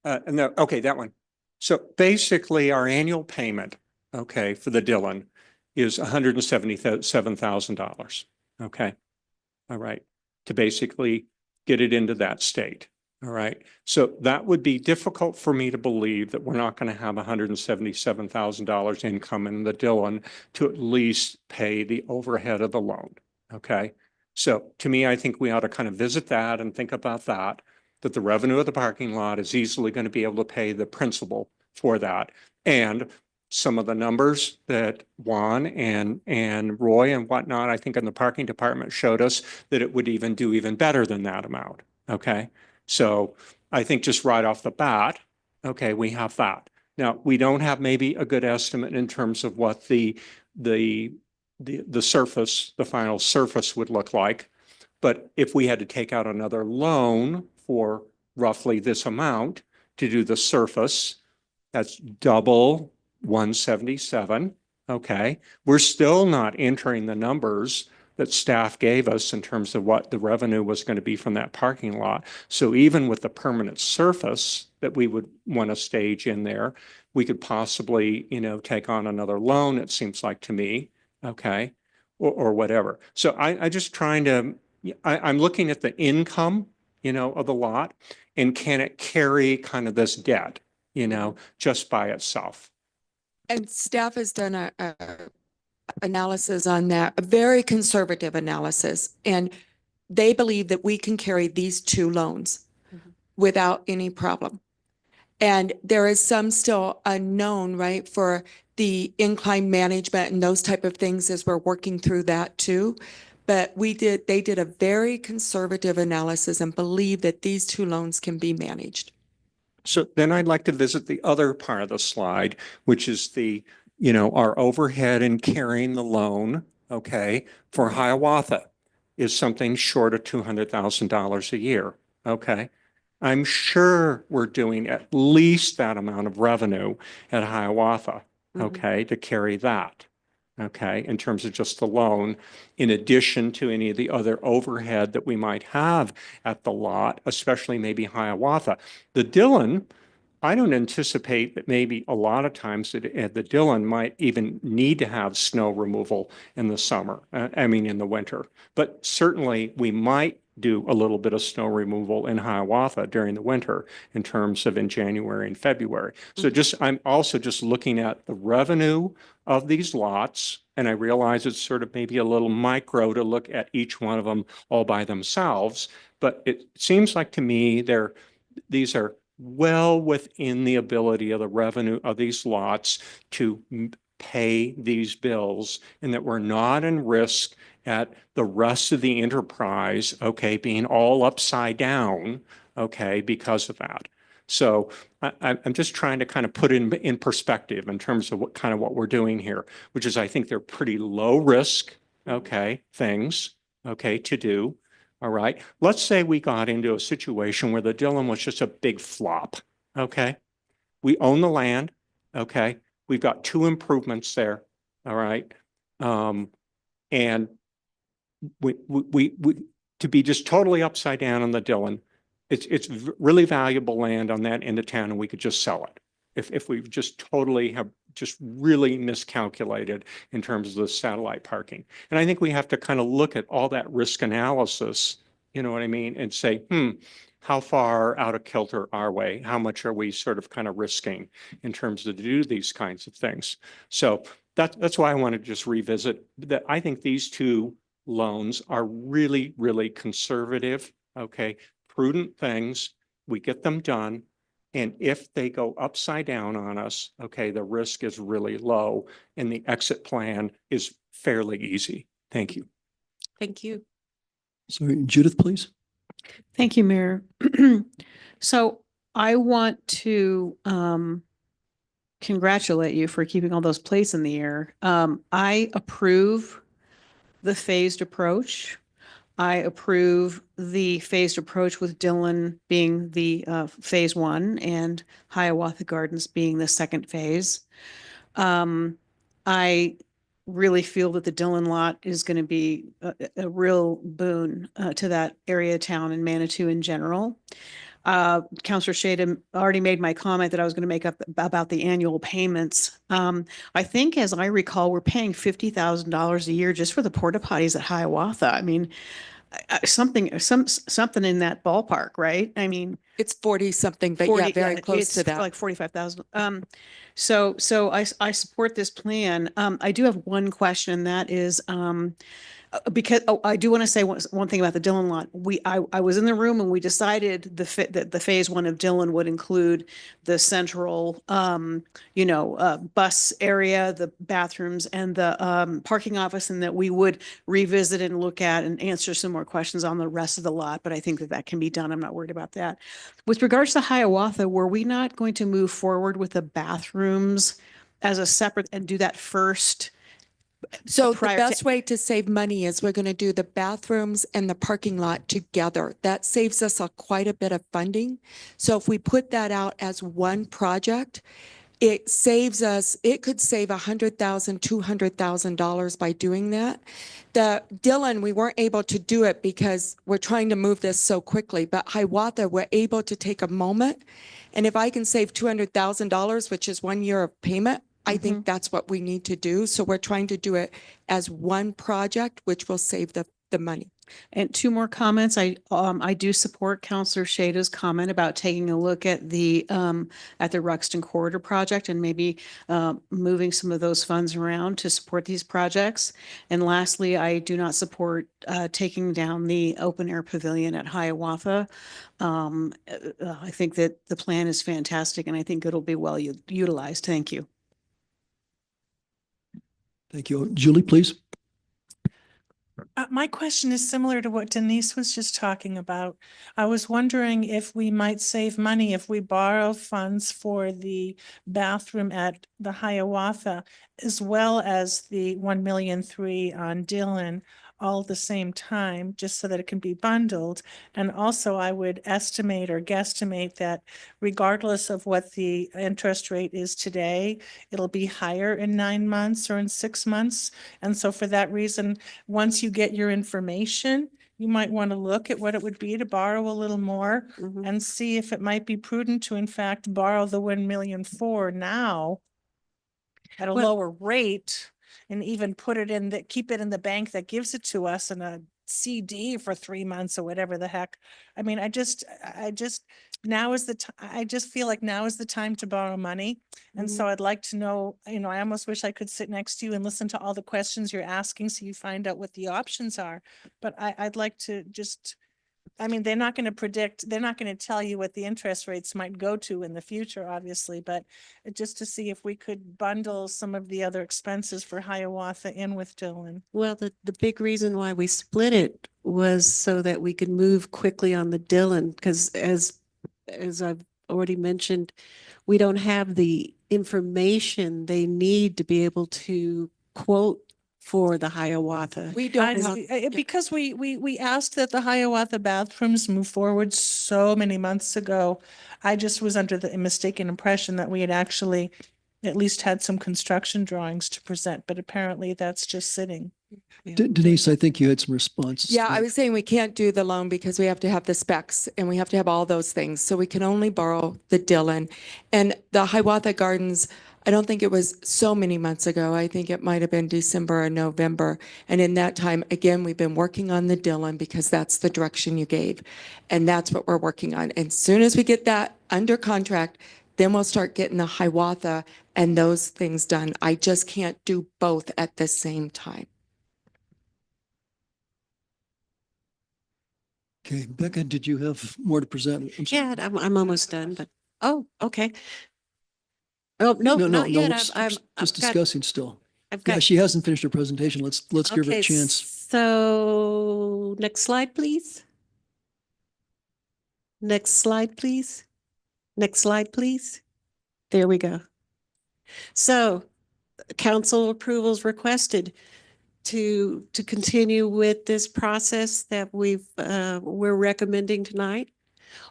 S7: No, okay, that one. So basically our annual payment, okay, for the Dillon is $177,000. Okay. All right. To basically get it into that state. All right. So that would be difficult for me to believe that we're not going to have $177,000 income in the Dillon to at least pay the overhead of the loan. Okay. So to me, I think we ought to kind of visit that and think about that the revenue of the parking lot is easily going to be able to pay the principal for that. And some of the numbers that Juan and Roy and whatnot, I think in the parking department showed us that it would even do even better than that amount. Okay. So I think just right off the bat, okay, we have that. Now we don't have maybe a good estimate in terms of what the surface, the final surface would look like. But if we had to take out another loan for roughly this amount to do the surface, that's double 177. Okay. We're still not entering the numbers that staff gave us in terms of what the revenue was going to be from that parking lot. So even with the permanent surface that we would want to stage in there, we could possibly, take on another loan, it seems like to me. Okay. Or whatever. So I just trying to, I'm looking at the income, of the lot, and can it carry kind of this debt, just by itself?
S3: And staff has done a analysis on that, a very conservative analysis. And they believe that we can carry these two loans without any problem. And there is some still unknown, right, for the incline management and those type of things as we're working through that too. But they did a very conservative analysis and believe that these two loans can be managed.
S7: So then I'd like to visit the other part of the slide, which is our overhead in carrying the loan, okay, for Hiawatha is something short of $200,000 a year, okay? I'm sure we're doing at least that amount of revenue at Hiawatha, okay, to carry that, okay, in terms of just the loan, in addition to any of the other overhead that we might have at the lot, especially maybe Hiawatha. The Dillon, I don't anticipate that maybe a lot of times that the Dillon might even need to have snow removal in the summer, in the winter. But certainly we might do a little bit of snow removal in Hiawatha during the winter in terms of in January and February. So I'm also just looking at the revenue of these lots. And I realize it's sort of maybe a little micro to look at each one of them all by themselves. But it seems like to me these are well within the ability of the revenue of these lots to pay these bills, and that we're not in risk at the rest of the enterprise, okay, being all upside down, okay, because of that. So I'm just trying to kind of put it in perspective in terms of what we're doing here, which is I think they're pretty low risk, okay, things, okay, to do. All right. Let's say we got into a situation where the Dillon was just a big flop. Okay. We own the land. Okay. We've got 2 improvements there. All right. And we to be just totally upside down on the Dillon, it's really valuable land on that end of town, and we could just sell it if we just totally have just really miscalculated in terms of the satellite parking. And I think we have to kind of look at all that risk analysis, you know what I mean, and say, how far out of kilter are we? How much are we sort of kind of risking in terms of to do these kinds of things? So that's why I want to just revisit that. I think these 2 loans are really, really conservative, okay, prudent things. We get them done. And if they go upside down on us, okay, the risk is really low and the exit plan is fairly easy. Thank you.
S8: Thank you.
S1: Sorry, Judith, please.
S10: Thank you, Mayor. So I want to congratulate you for keeping all those plates in the air. I approve the phased approach. I approve the phased approach with Dillon being the phase 1 and Hiawatha Gardens being the second phase. I really feel that the Dillon lot is going to be a real boon to that area of town and Manitou in general. Councilor Shada already made my comment that I was going to make up about the annual payments. I think, as I recall, we're paying $50,000 a year just for the porta potties at Hiawatha. I mean, something in that ballpark, right? I mean,
S3: It's 40 something, but
S10: 40,
S3: yeah, very close
S10: it's
S3: to that.
S10: like 45,000. So I support this plan. I do have one question, and that is, because I do want to say one thing about the Dillon lot. I was in the room and we decided that the phase 1 of Dillon would include the central, bus area, the bathrooms, and the parking office, and that we would revisit and look at and answer some more questions on the rest of the lot. But I think that can be done. I'm not worried about that. With regards to Hiawatha, were we not going to move forward with the bathrooms as a separate and do that first?
S3: So the
S10: prior
S3: best
S10: to-
S3: way to save money is we're going to do the bathrooms and the parking lot together. That saves us quite a bit of funding. So if we put that out as one project, it saves us, it could save $100,000, $200,000 by doing that. The Dillon, we weren't able to do it because we're trying to move this so quickly, but Hiawatha, we're able to take a moment. And if I can save $200,000, which is 1 year of payment, I think that's what we need to do. So we're trying to do it as one project, which will save the money.
S10: And 2 more comments. I do support Councilor Shada's comment about taking a look at the Ruxton Corridor project and maybe moving some of those funds around to support these projects. And lastly, I do not support taking down the open air pavilion at Hiawatha. I think that the plan is fantastic, and I think it'll be well utilized. Thank you.
S1: Thank you. Julie, please.
S6: My question is similar to what Denise was just talking about. I was wondering if we might save money if we borrow funds for the bathroom at the Hiawatha, as well as the 1,000,003 on Dillon, all at the same time, just so that it can be bundled. And also I would estimate or guesstimate that regardless of what the interest rate is today, it'll be higher in 9 months or in 6 months. And so for that reason, once you get your information, you might want to look at what it would be to borrow a little more
S8: Mhm.
S6: and see if it might be prudent to in fact borrow the 1,000,004 now at a
S8: Well-
S6: lower rate and even put it in keep it in the bank that gives it to us in a CD for 3 months or whatever the heck. I mean, I just, now is the time, I just feel like now is the time to borrow money. And so I'd like to know, I almost wish I could sit next to you and listen to all the questions you're asking so you find out what the options are. But I'd like to just, I mean, they're not going to predict, they're not going to tell you what the interest rates might go to in the future, obviously, but just to see if we could bundle some of the other expenses for Hiawatha in with Dillon.
S8: Well, the big reason why we split it was so that we could move quickly on the Dillon, because as I've already mentioned, we don't have the information they need to be able to quote for the Hiawatha.
S3: We don't
S6: I
S3: have,
S6: see. Because we asked that the Hiawatha bathrooms move forward so many months ago. I just was under the mistaken impression that we had actually at least had some construction drawings to present, but apparently that's just sitting.
S1: Denise, I think you had some responses.
S3: yeah,
S1: to
S3: I
S1: that.
S3: was saying we can't do the loan because we have to have the specs and we have to have all those things. So we can only borrow the Dillon. And the Hiawatha Gardens, I don't think it was so many months ago. I think it might have been December or November. And in that time, again, we've been working on the Dillon because that's the direction you gave. And that's what we're working on. And as soon as we get that under contract, then we'll start getting the Hiawatha and those things done. I just can't do both at the same time.
S1: Okay, Becca, did you have more to present? I'm sorry.
S8: Yeah, I'm almost done, but, oh, okay. Oh, no, not yet.
S1: Just
S8: I've got,
S1: discussing still.
S8: I've
S1: Yeah,
S8: got.
S1: she hasn't finished her presentation. Let's give her
S8: Okay,
S1: a chance.
S8: so next slide, please. Next slide, please. Next slide, please. There we go. So council approvals requested to continue with this process that we're recommending tonight,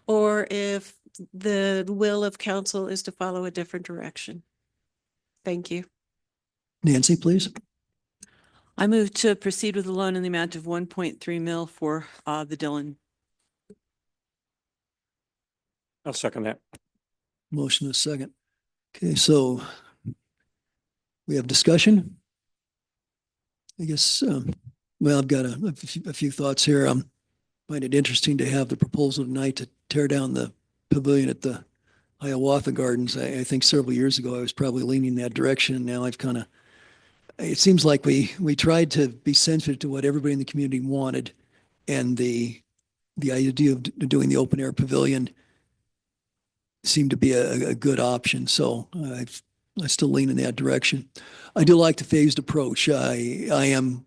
S8: or if the will of council is to follow a different direction. Thank you.
S1: Nancy, please.
S11: I move to proceed with a loan in the amount of 1.3 mil for the Dillon.
S7: I'll second that.
S1: Motion is second. Okay, so we have discussion. I guess, well, I've got a few thoughts here. Find it interesting to have the proposal tonight to tear down the pavilion at the Hiawatha Gardens. I think several years ago, I was probably leaning that direction. And now I've kind of, it seems like we tried to be sensitive to what everybody in the community wanted. And the idea of doing the open air pavilion seemed to be a good option. So I still lean in that direction. I do like the phased approach. I am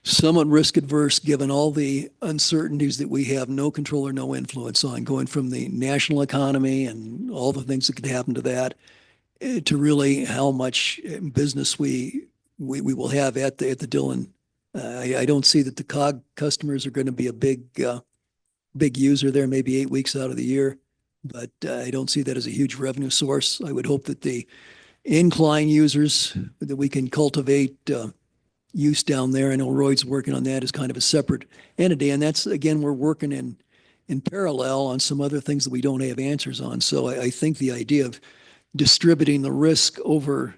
S1: somewhat risk adverse given all the uncertainties that we have no control or no influence on, going from the national economy and all the things that could happen to that to really how much business we will have at the Dillon. I don't see that the COG customers are going to be a big user there, maybe 8 weeks out of the year, but I don't see that as a huge revenue source. I would hope that the incline users that we can cultivate use down there. I know Royd's working on that as kind of a separate entity. And that's, again, we're working in parallel on some other things that we don't have answers on. So I think the idea of distributing the risk over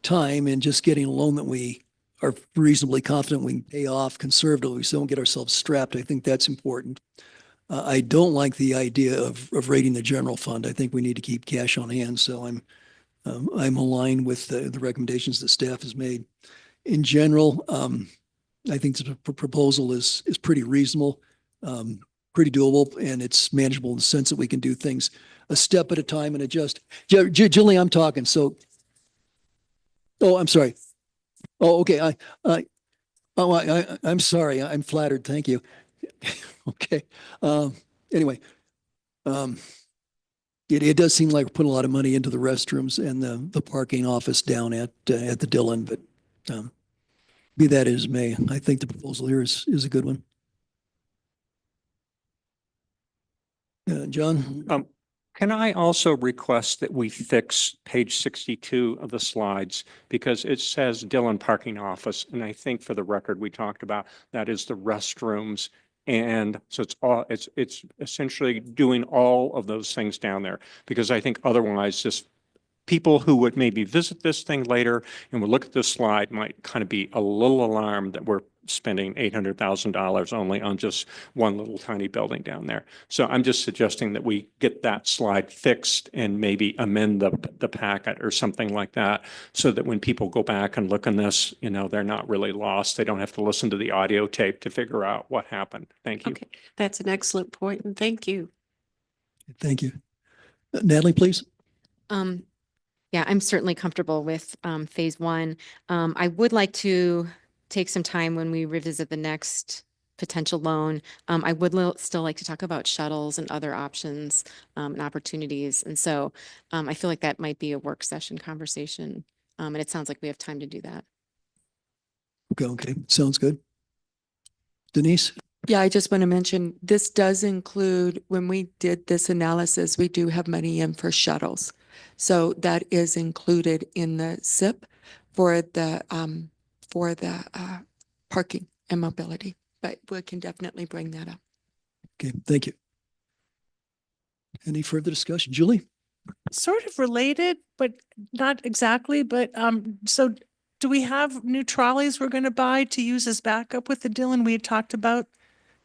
S1: time and just getting a loan that we are reasonably confident we can pay off conservatively so we don't get ourselves strapped, I think that's important. I don't like the idea of raiding the general fund. I think we need to keep cash on hand. So I'm aligned with the recommendations that staff has made. In general, I think the proposal is pretty reasonable, pretty doable, and it's manageable in the sense that we can do things a step at a time and adjust. Julie, I'm talking. So, oh, I'm sorry. Oh, okay. I'm sorry. I'm flattered. Thank you. Okay. Anyway, it does seem like we're putting a lot of money into the restrooms and the parking office down at the Dillon, but be that as may, I think the proposal here is a good one. John?
S7: Can I also request that we fix page 62 of the slides because it says Dillon Parking Office. And I think for the record, we talked about that is the restrooms And so it's essentially doing all of those things down there, because I think otherwise just people who would maybe visit this thing later and would look at this slide might kind of be a little alarmed that we're spending $800,000 only on just one little tiny building down there. So I'm just suggesting that we get that slide fixed and maybe amend the packet or something like that, so that when people go back and look on this, you know, they're not really lost. They don't have to listen to the audio tape to figure out what happened. Thank you.
S8: Okay, that's an excellent point, and thank you.
S1: Thank you. Natalie, please.
S9: Yeah, I'm certainly comfortable with phase one. I would like to take some time when we revisit the next potential loan. I would still like to talk about shuttles and other options and opportunities. And so I feel like that might be a work session conversation. And it sounds like we have time to do that.
S1: Okay, sounds good. Denise?
S3: Yeah, I just want to mention, this does include, when we did this analysis, we do have money in for shuttles. So that is included in the SIP for the parking and mobility, but we can definitely bring that up.
S1: Okay, thank you. Any further discussion? Julie?
S6: Sort of related, but not exactly, but so do we have new trolleys we're going to buy to use as backup with the Dillon? We had talked about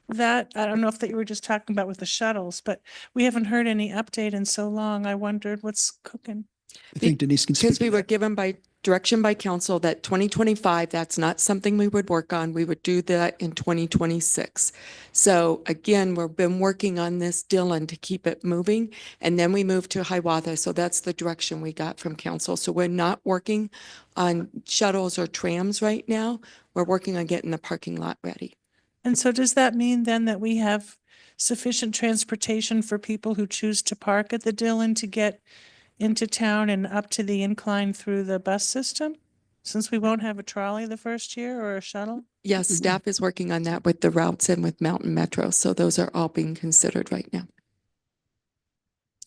S6: that. I don't know if that you were just talking about with the shuttles, but we haven't heard any update in so long. I wondered what's cooking.
S1: I think Denise can speak.
S3: Because we
S1: to
S3: were
S1: that.
S3: given by direction by council that 2025, that's not something we would work on. We would do that in 2026. So again, we've been working on this Dillon to keep it moving, and then we moved to Hiawatha. So that's the direction we got from council. So we're not working on shuttles or trams right now. We're working on getting the parking lot ready.
S6: And so does that mean then that we have sufficient transportation for people who choose to park at the Dillon to get into town and up to the incline through the bus system? Since we won't have a trolley the first year or a shuttle?
S3: Yes, staff is working on that with the routes and with Mountain Metro. So those are all being considered right now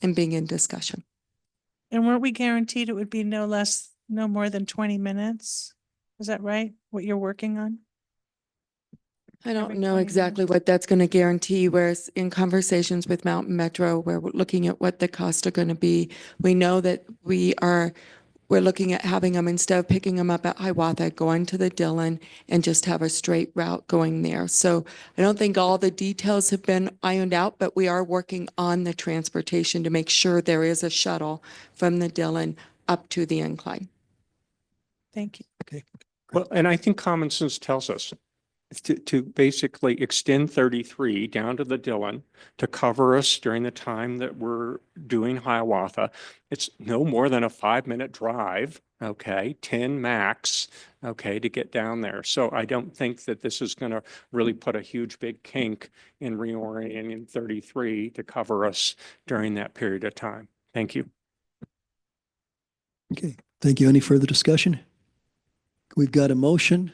S3: and being in discussion.
S6: And weren't we guaranteed it would be no more than 20 minutes? Is that right? What you're working on?
S3: I don't
S6: Every
S3: know
S6: 20
S3: exactly
S6: minutes.
S3: what that's going to guarantee, whereas in conversations with Mountain Metro, where we're looking at what the costs are going to be, we know that we're looking at having them, instead of picking them up at Hiawatha, going to the Dillon and just have a straight route going there. So I don't think all the details have been ironed out, but we are working on the transportation to make sure there is a shuttle from the Dillon up to the incline.
S6: Thank you.
S1: Okay.
S7: Well, and I think common sense tells us to basically extend 33 down to the Dillon to cover us during the time that we're doing Hiawatha. It's no more than a 5-minute drive, okay, 10 max, okay, to get down there. So I don't think that this is going to really put a huge big kink in reorienting 33 to cover us during that period of time. Thank you.
S1: Okay, thank you. Any further discussion? We've got a motion.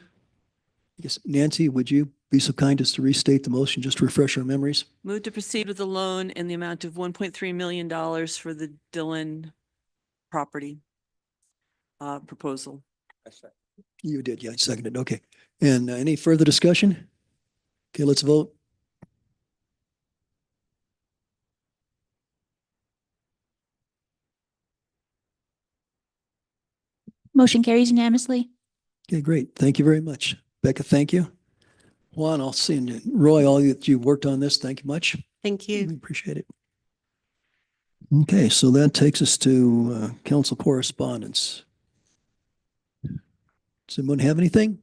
S1: Yes, Nancy, would you be so kind as to restate the motion, just to refresh our memories?
S11: Move to proceed with the loan in the amount of $1.3 million for the Dillon property proposal.
S1: You did, yeah, I seconded. Okay. And any further discussion? Okay, let's vote.
S2: Motion carries unanimously.
S1: Okay, great. Thank you very much. Becca, thank you. Juan, I'll see you. Roy, all that you worked on this, thank you much.
S8: Thank
S1: We
S8: you.
S1: appreciate it. Okay, so that takes us to council correspondence. Does anyone have anything?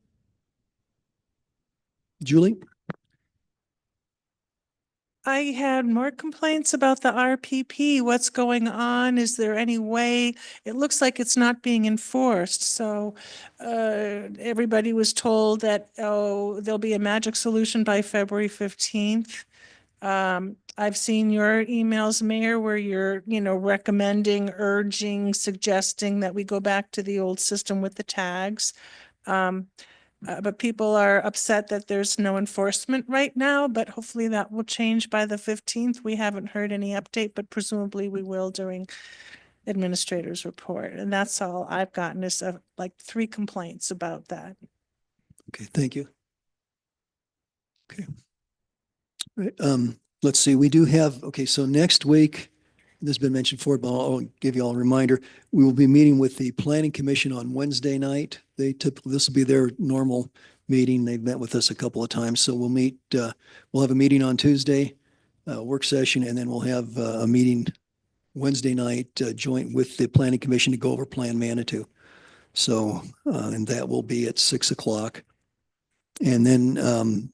S1: Julie?
S6: I had more complaints about the RPP. What's going on? Is there any way? It looks like it's not being enforced. So everybody was told that, oh, there'll be a magic solution by February 15th. I've seen your emails, Mayor, where you're, recommending, urging, suggesting that we go back to the old system with the tags. But people are upset that there's no enforcement right now, but hopefully that will change by the 15th. We haven't heard any update, but presumably we will during administrator's report. And that's all I've gotten is like 3 complaints about that.
S1: Okay, thank you. Okay. Right, let's see, we do have, okay, so next week, this has been mentioned before, but I'll give you all a reminder. We will be meeting with the Planning Commission on Wednesday night. They typically, this will be their normal meeting. They've met with us a couple of times, so we'll meet, we'll have a meeting on Tuesday, work session, and then we'll have a meeting Wednesday night, joint with the Planning Commission to go over Plan Manitou. So, and that will be at 6 o'clock. And then,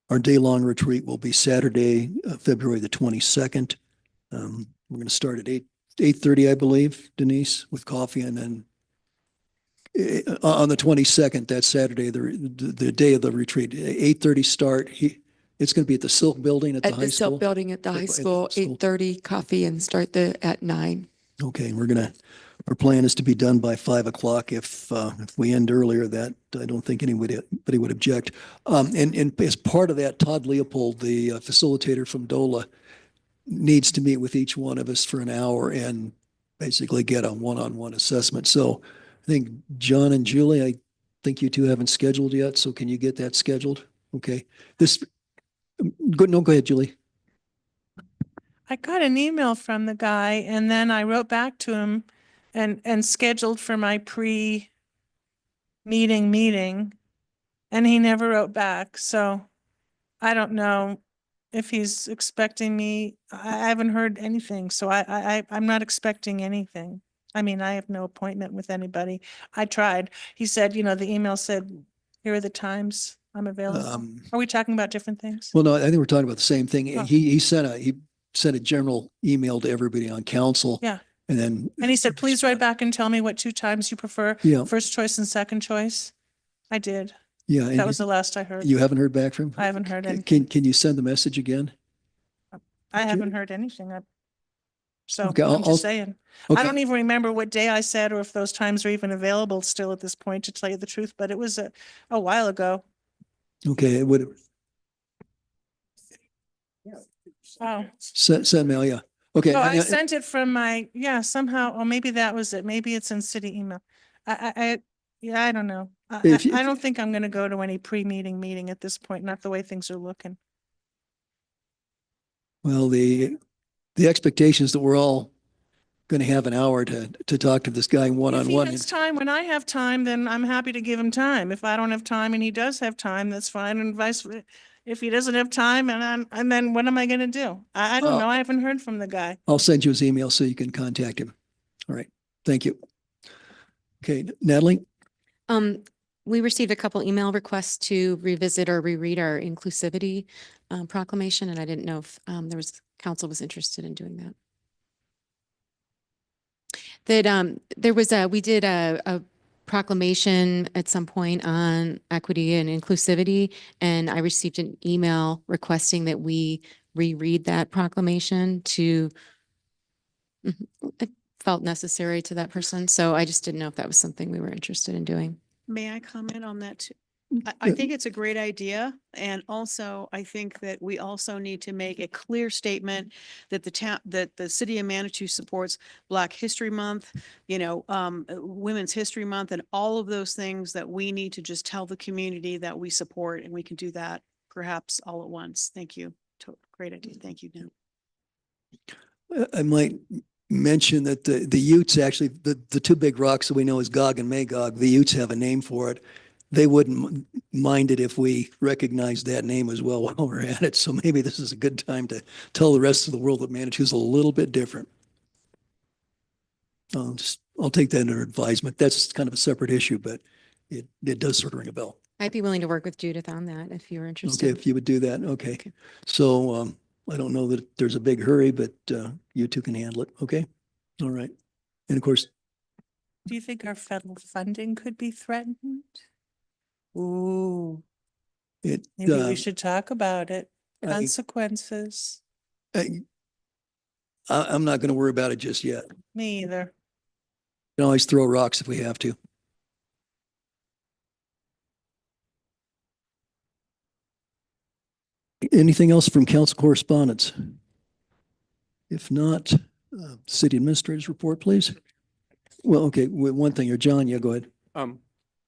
S1: our day-long retreat will be Saturday, February the 22nd. We're going to start at 8:30, I believe, Denise, with coffee, and then on the 22nd, that's Saturday, the day of the retreat, 8:30 start. It's going to be at the Silk Building at the
S3: At
S1: high
S3: the
S1: school.
S3: Silk Building at the high
S1: At the
S3: school,
S1: school.
S3: 8:30 coffee and start at 9.
S1: Okay, our plan is to be done by 5 o'clock. If we end earlier, that I don't think anybody would object. And as part of that, Todd Leopold, the facilitator from DOLA, needs to meet with each one of us for an hour and basically get a one-on-one assessment. So I think John and Julie, I think you two haven't scheduled yet. So can you get that scheduled? Okay. Go ahead, Julie.
S6: I got an email from the guy and then I wrote back to him and scheduled for my meeting and he never wrote back. So I don't know if he's expecting me. I haven't heard anything. So I'm not expecting anything. I mean, I have no appointment with anybody. I tried. He said, the email said, here are the times I'm available. Are we talking about different things?
S1: Well, no, I think we're talking about the same thing.
S6: Oh.
S1: He sent a general email to everybody on council.
S6: Yeah.
S1: And
S6: he said, please write back and tell me what 2 times you prefer,
S1: Yeah.
S6: first choice and second choice. I did.
S1: Yeah.
S6: That was the last I heard.
S1: You haven't heard back from him?
S6: I haven't heard anything.
S1: Can you send the message again?
S6: I haven't heard anything. So
S1: Okay,
S6: I'm
S1: I'll-
S6: just saying.
S1: Okay.
S6: I don't even remember what day I said or if those times are even available still at this point, to tell you the truth, but it was a while ago.
S1: Okay, it would
S6: Oh,
S1: send mail, yeah. Okay.
S6: so I sent it from somehow, or maybe that was it. Maybe it's in city email. I don't know.
S1: If you-
S6: I don't think I'm going to go to any meeting at this point, not the way things are looking.
S1: Well, the expectation is that we're all going to have an hour to talk to this guy
S6: If he
S1: one-on-one.
S6: has time, when I have time, then I'm happy to give him time. If I don't have time and he does have time, that's fine, and vice versa. If he doesn't have time and then what am I gonna do? I don't know. I haven't heard from the guy.
S1: I'll send you his email so you can contact him. All right. Thank you. Okay, Natalie?
S9: We received a couple email requests to revisit or reread our inclusivity proclamation, and I didn't know if council was interested in doing that. We did a proclamation at some point on equity and inclusivity, and I received an email requesting that we reread that proclamation it felt necessary to that person. So I just didn't know if that was something we were interested in doing.
S10: May I comment on that too? I think it's a great idea. And also, I think that we also need to make a clear statement that that the city of Manitou supports Black History Month, Women's History Month, and all of those things that we need to just tell the community that we support, and we can do that perhaps all at once. Thank you. Great idea. Thank you. Now.
S1: I might mention that the Utes actually, the two big rocks that we know is Gog and Magog, the Utes have a name for it. They wouldn't mind it if we recognized that name as well while we're at it. So maybe this is a good time to tell the rest of the world that Manitou's a little bit different. I'll take that under advisement. That's kind of a separate issue, but it does sort of ring a bell.
S9: I'd be willing to work with Judith on that if you were
S1: Okay,
S9: interested.
S1: if you would do that, okay. So I don't know that there's a big hurry, but you two can handle it, okay? All right. And of course,
S6: Do you think our federal funding could be threatened? Ooh,
S1: it,
S6: maybe we should talk about it.
S1: I-
S6: Consequences.
S1: I'm not going to worry about it just yet.
S6: Me either.
S1: We can always throw rocks if we have to. Anything else from council correspondence? If not, city administrator's report, please. Well, okay, one thing here, John, yeah, go ahead.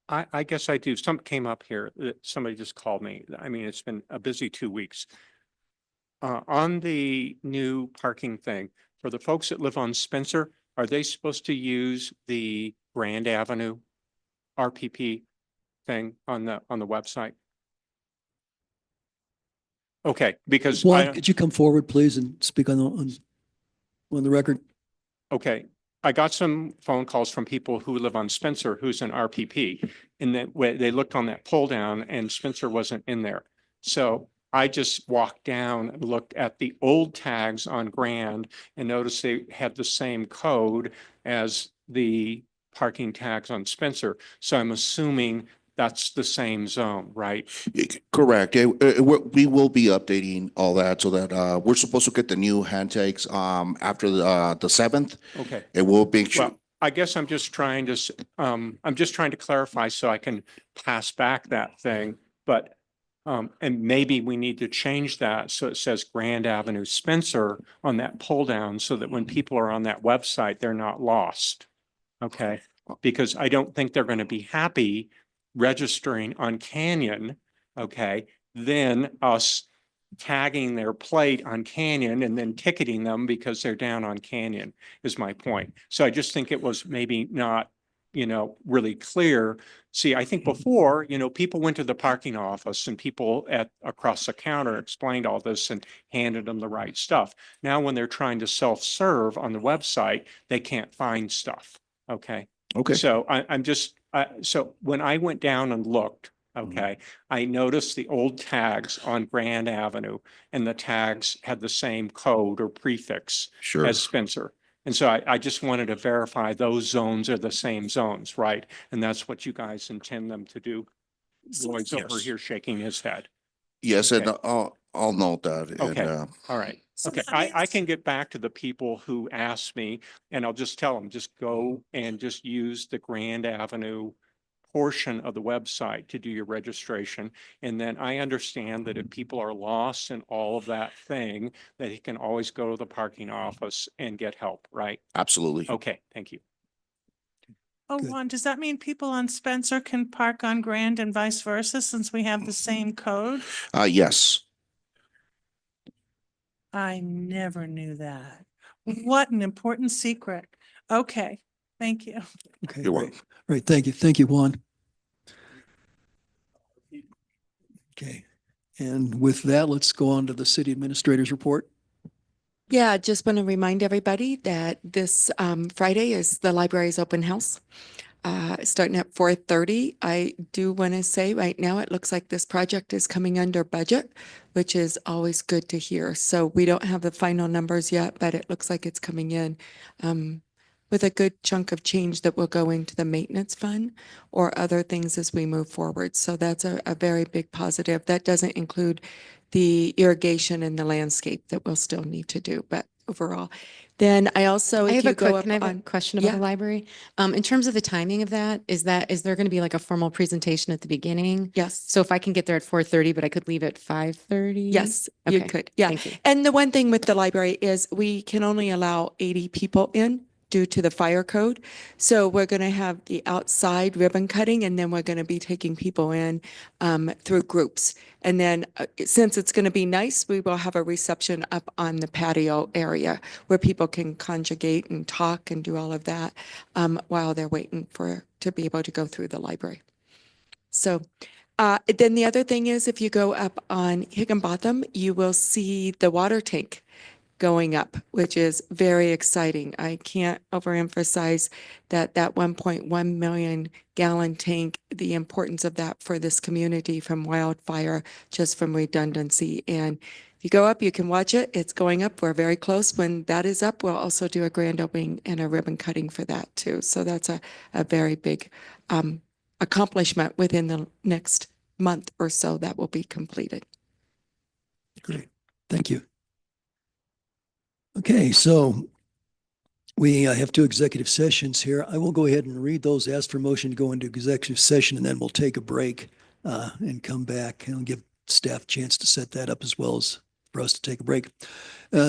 S7: I guess I do. Something came up here that somebody just called me. I mean, it's been a busy 2 weeks. On the new parking thing, for the folks that live on Spencer, are they supposed to use the Grand Avenue RPP thing on the website? Okay, because
S1: Juan, could you come forward, please, and speak on the record?
S7: okay, I got some phone calls from people who live on Spencer, who's an RPP, and that they looked on that pull down and Spencer wasn't in there. So I just walked down and looked at the old tags on Grand and noticed they had the same code as the parking tags on Spencer. So I'm assuming that's the same zone, right?
S13: Correct. We will be updating all that so that we're supposed to get the new hand takes after the 7th.
S7: Okay.
S13: It will be.
S7: Well, I guess I'm just trying to clarify so I can pass back that thing, but and maybe we need to change that so it says Grand Avenue Spencer on that pull down so that when people are on that website, they're not lost. Okay, because I don't think they're going to be happy registering on Canyon, okay, then us tagging their plate on Canyon and then ticketing them because they're down on Canyon is my point. So I just think it was maybe not, really clear. See, I think before, people went to the parking office and people across the counter explained all this and handed them the right stuff. Now, when they're trying to self-serve on the website, they can't find stuff. Okay.
S13: Okay.
S7: So so when I went down and looked, okay, I noticed the old tags on Grand Avenue and the tags had the same code or prefix
S13: Sure.
S7: as Spencer. And so I just wanted to verify those zones are the same zones, right? And that's what you guys intend them to do. Lloyd's over
S13: Yes.
S7: here shaking his head.
S13: Yes, and
S7: Okay.
S13: I'll note that. And,
S7: Okay. All right. Okay, I can get back to the people who asked me and I'll just tell them, just go and just use the Grand Avenue portion of the website to do your registration. And then I understand that if people are lost in all of that thing, that he can always go to the parking office and get help, right?
S13: Absolutely.
S7: Okay, thank you.
S6: Oh,
S1: Good.
S6: Juan, does that mean people on Spencer can park on Grand and vice versa since we have the same code?
S13: Yes.
S6: I never knew that. What an important secret. Okay, thank you.
S1: Okay,
S13: You're
S1: great.
S13: welcome.
S1: Right, thank you. Thank you, Juan. Okay, and with that, let's go on to the city administrator's report.
S3: Yeah, I just want to remind everybody that this Friday is the library's open house. Starting at 4:30. I do want to say right now, it looks like this project is coming under budget, which is always good to hear. So we don't have the final numbers yet, but it looks like it's coming in with a good chunk of change that will go into the maintenance fund or other things as we move forward. So that's a very big positive. That doesn't include the irrigation and the landscape that we'll still need to do, but overall. Then I also,
S9: I
S3: if
S9: have
S3: you
S9: a quick,
S3: go up
S9: can I have a
S3: on,
S9: question about
S3: yeah.
S9: the library? In terms of the timing of that, is there going to be like a formal presentation at the beginning?
S3: yes,
S9: So if I can get there at 4:30, but I could leave at 5:30?
S3: yes, you
S9: Okay,
S3: could. Yeah.
S9: Thank you.
S3: And the one thing with the library is we can only allow 80 people in due to the fire code. So we're going to have the outside ribbon cutting and then we're going to be taking people in through groups. And then since it's going to be nice, we will have a reception up on the patio area where people can conjugate and talk and do all of that while they're waiting to be able to go through the library. So then the other thing is if you go up on Higginbotham, you will see the water tank going up, which is very exciting. I can't overemphasize that 1.1 million gallon tank, the importance of that for this community from wildfire, just from redundancy. And if you go up, you can watch it. It's going up. We're very close. When that is up, we'll also do a grand opening and a ribbon cutting for that too. So that's a very big accomplishment within the next month or so that will be completed.
S1: Great, thank you. Okay, so we have two executive sessions here. I will go ahead and read those, ask for motion to go into executive session, and then we'll take a break and come back and give staff a chance to set that up as well as for us to take a break.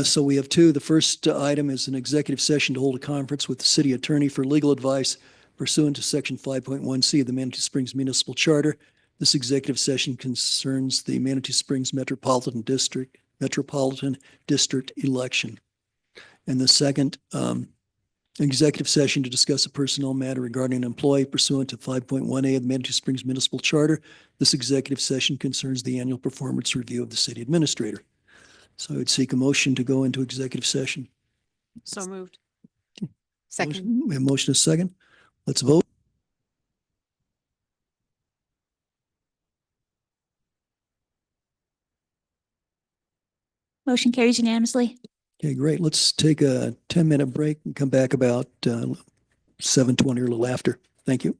S1: So we have two. The first item is an executive session to hold a conference with the city attorney for legal advice pursuant to section 5.1C of the Manitou Springs Municipal Charter. This executive session concerns the Manitou Springs Metropolitan District election. And the second executive session to discuss a personnel matter regarding an employee pursuant to 5.1A of the Manitou Springs Municipal Charter. This executive session concerns the annual performance review of the city administrator. So I would seek a motion to go into executive session.
S10: So moved.
S9: Second.
S1: We have motion is second. Let's vote.
S2: Motion carries unanimously.
S1: Okay, great. Let's take a 10-minute break and come back about 7:20 or a little after. Thank you.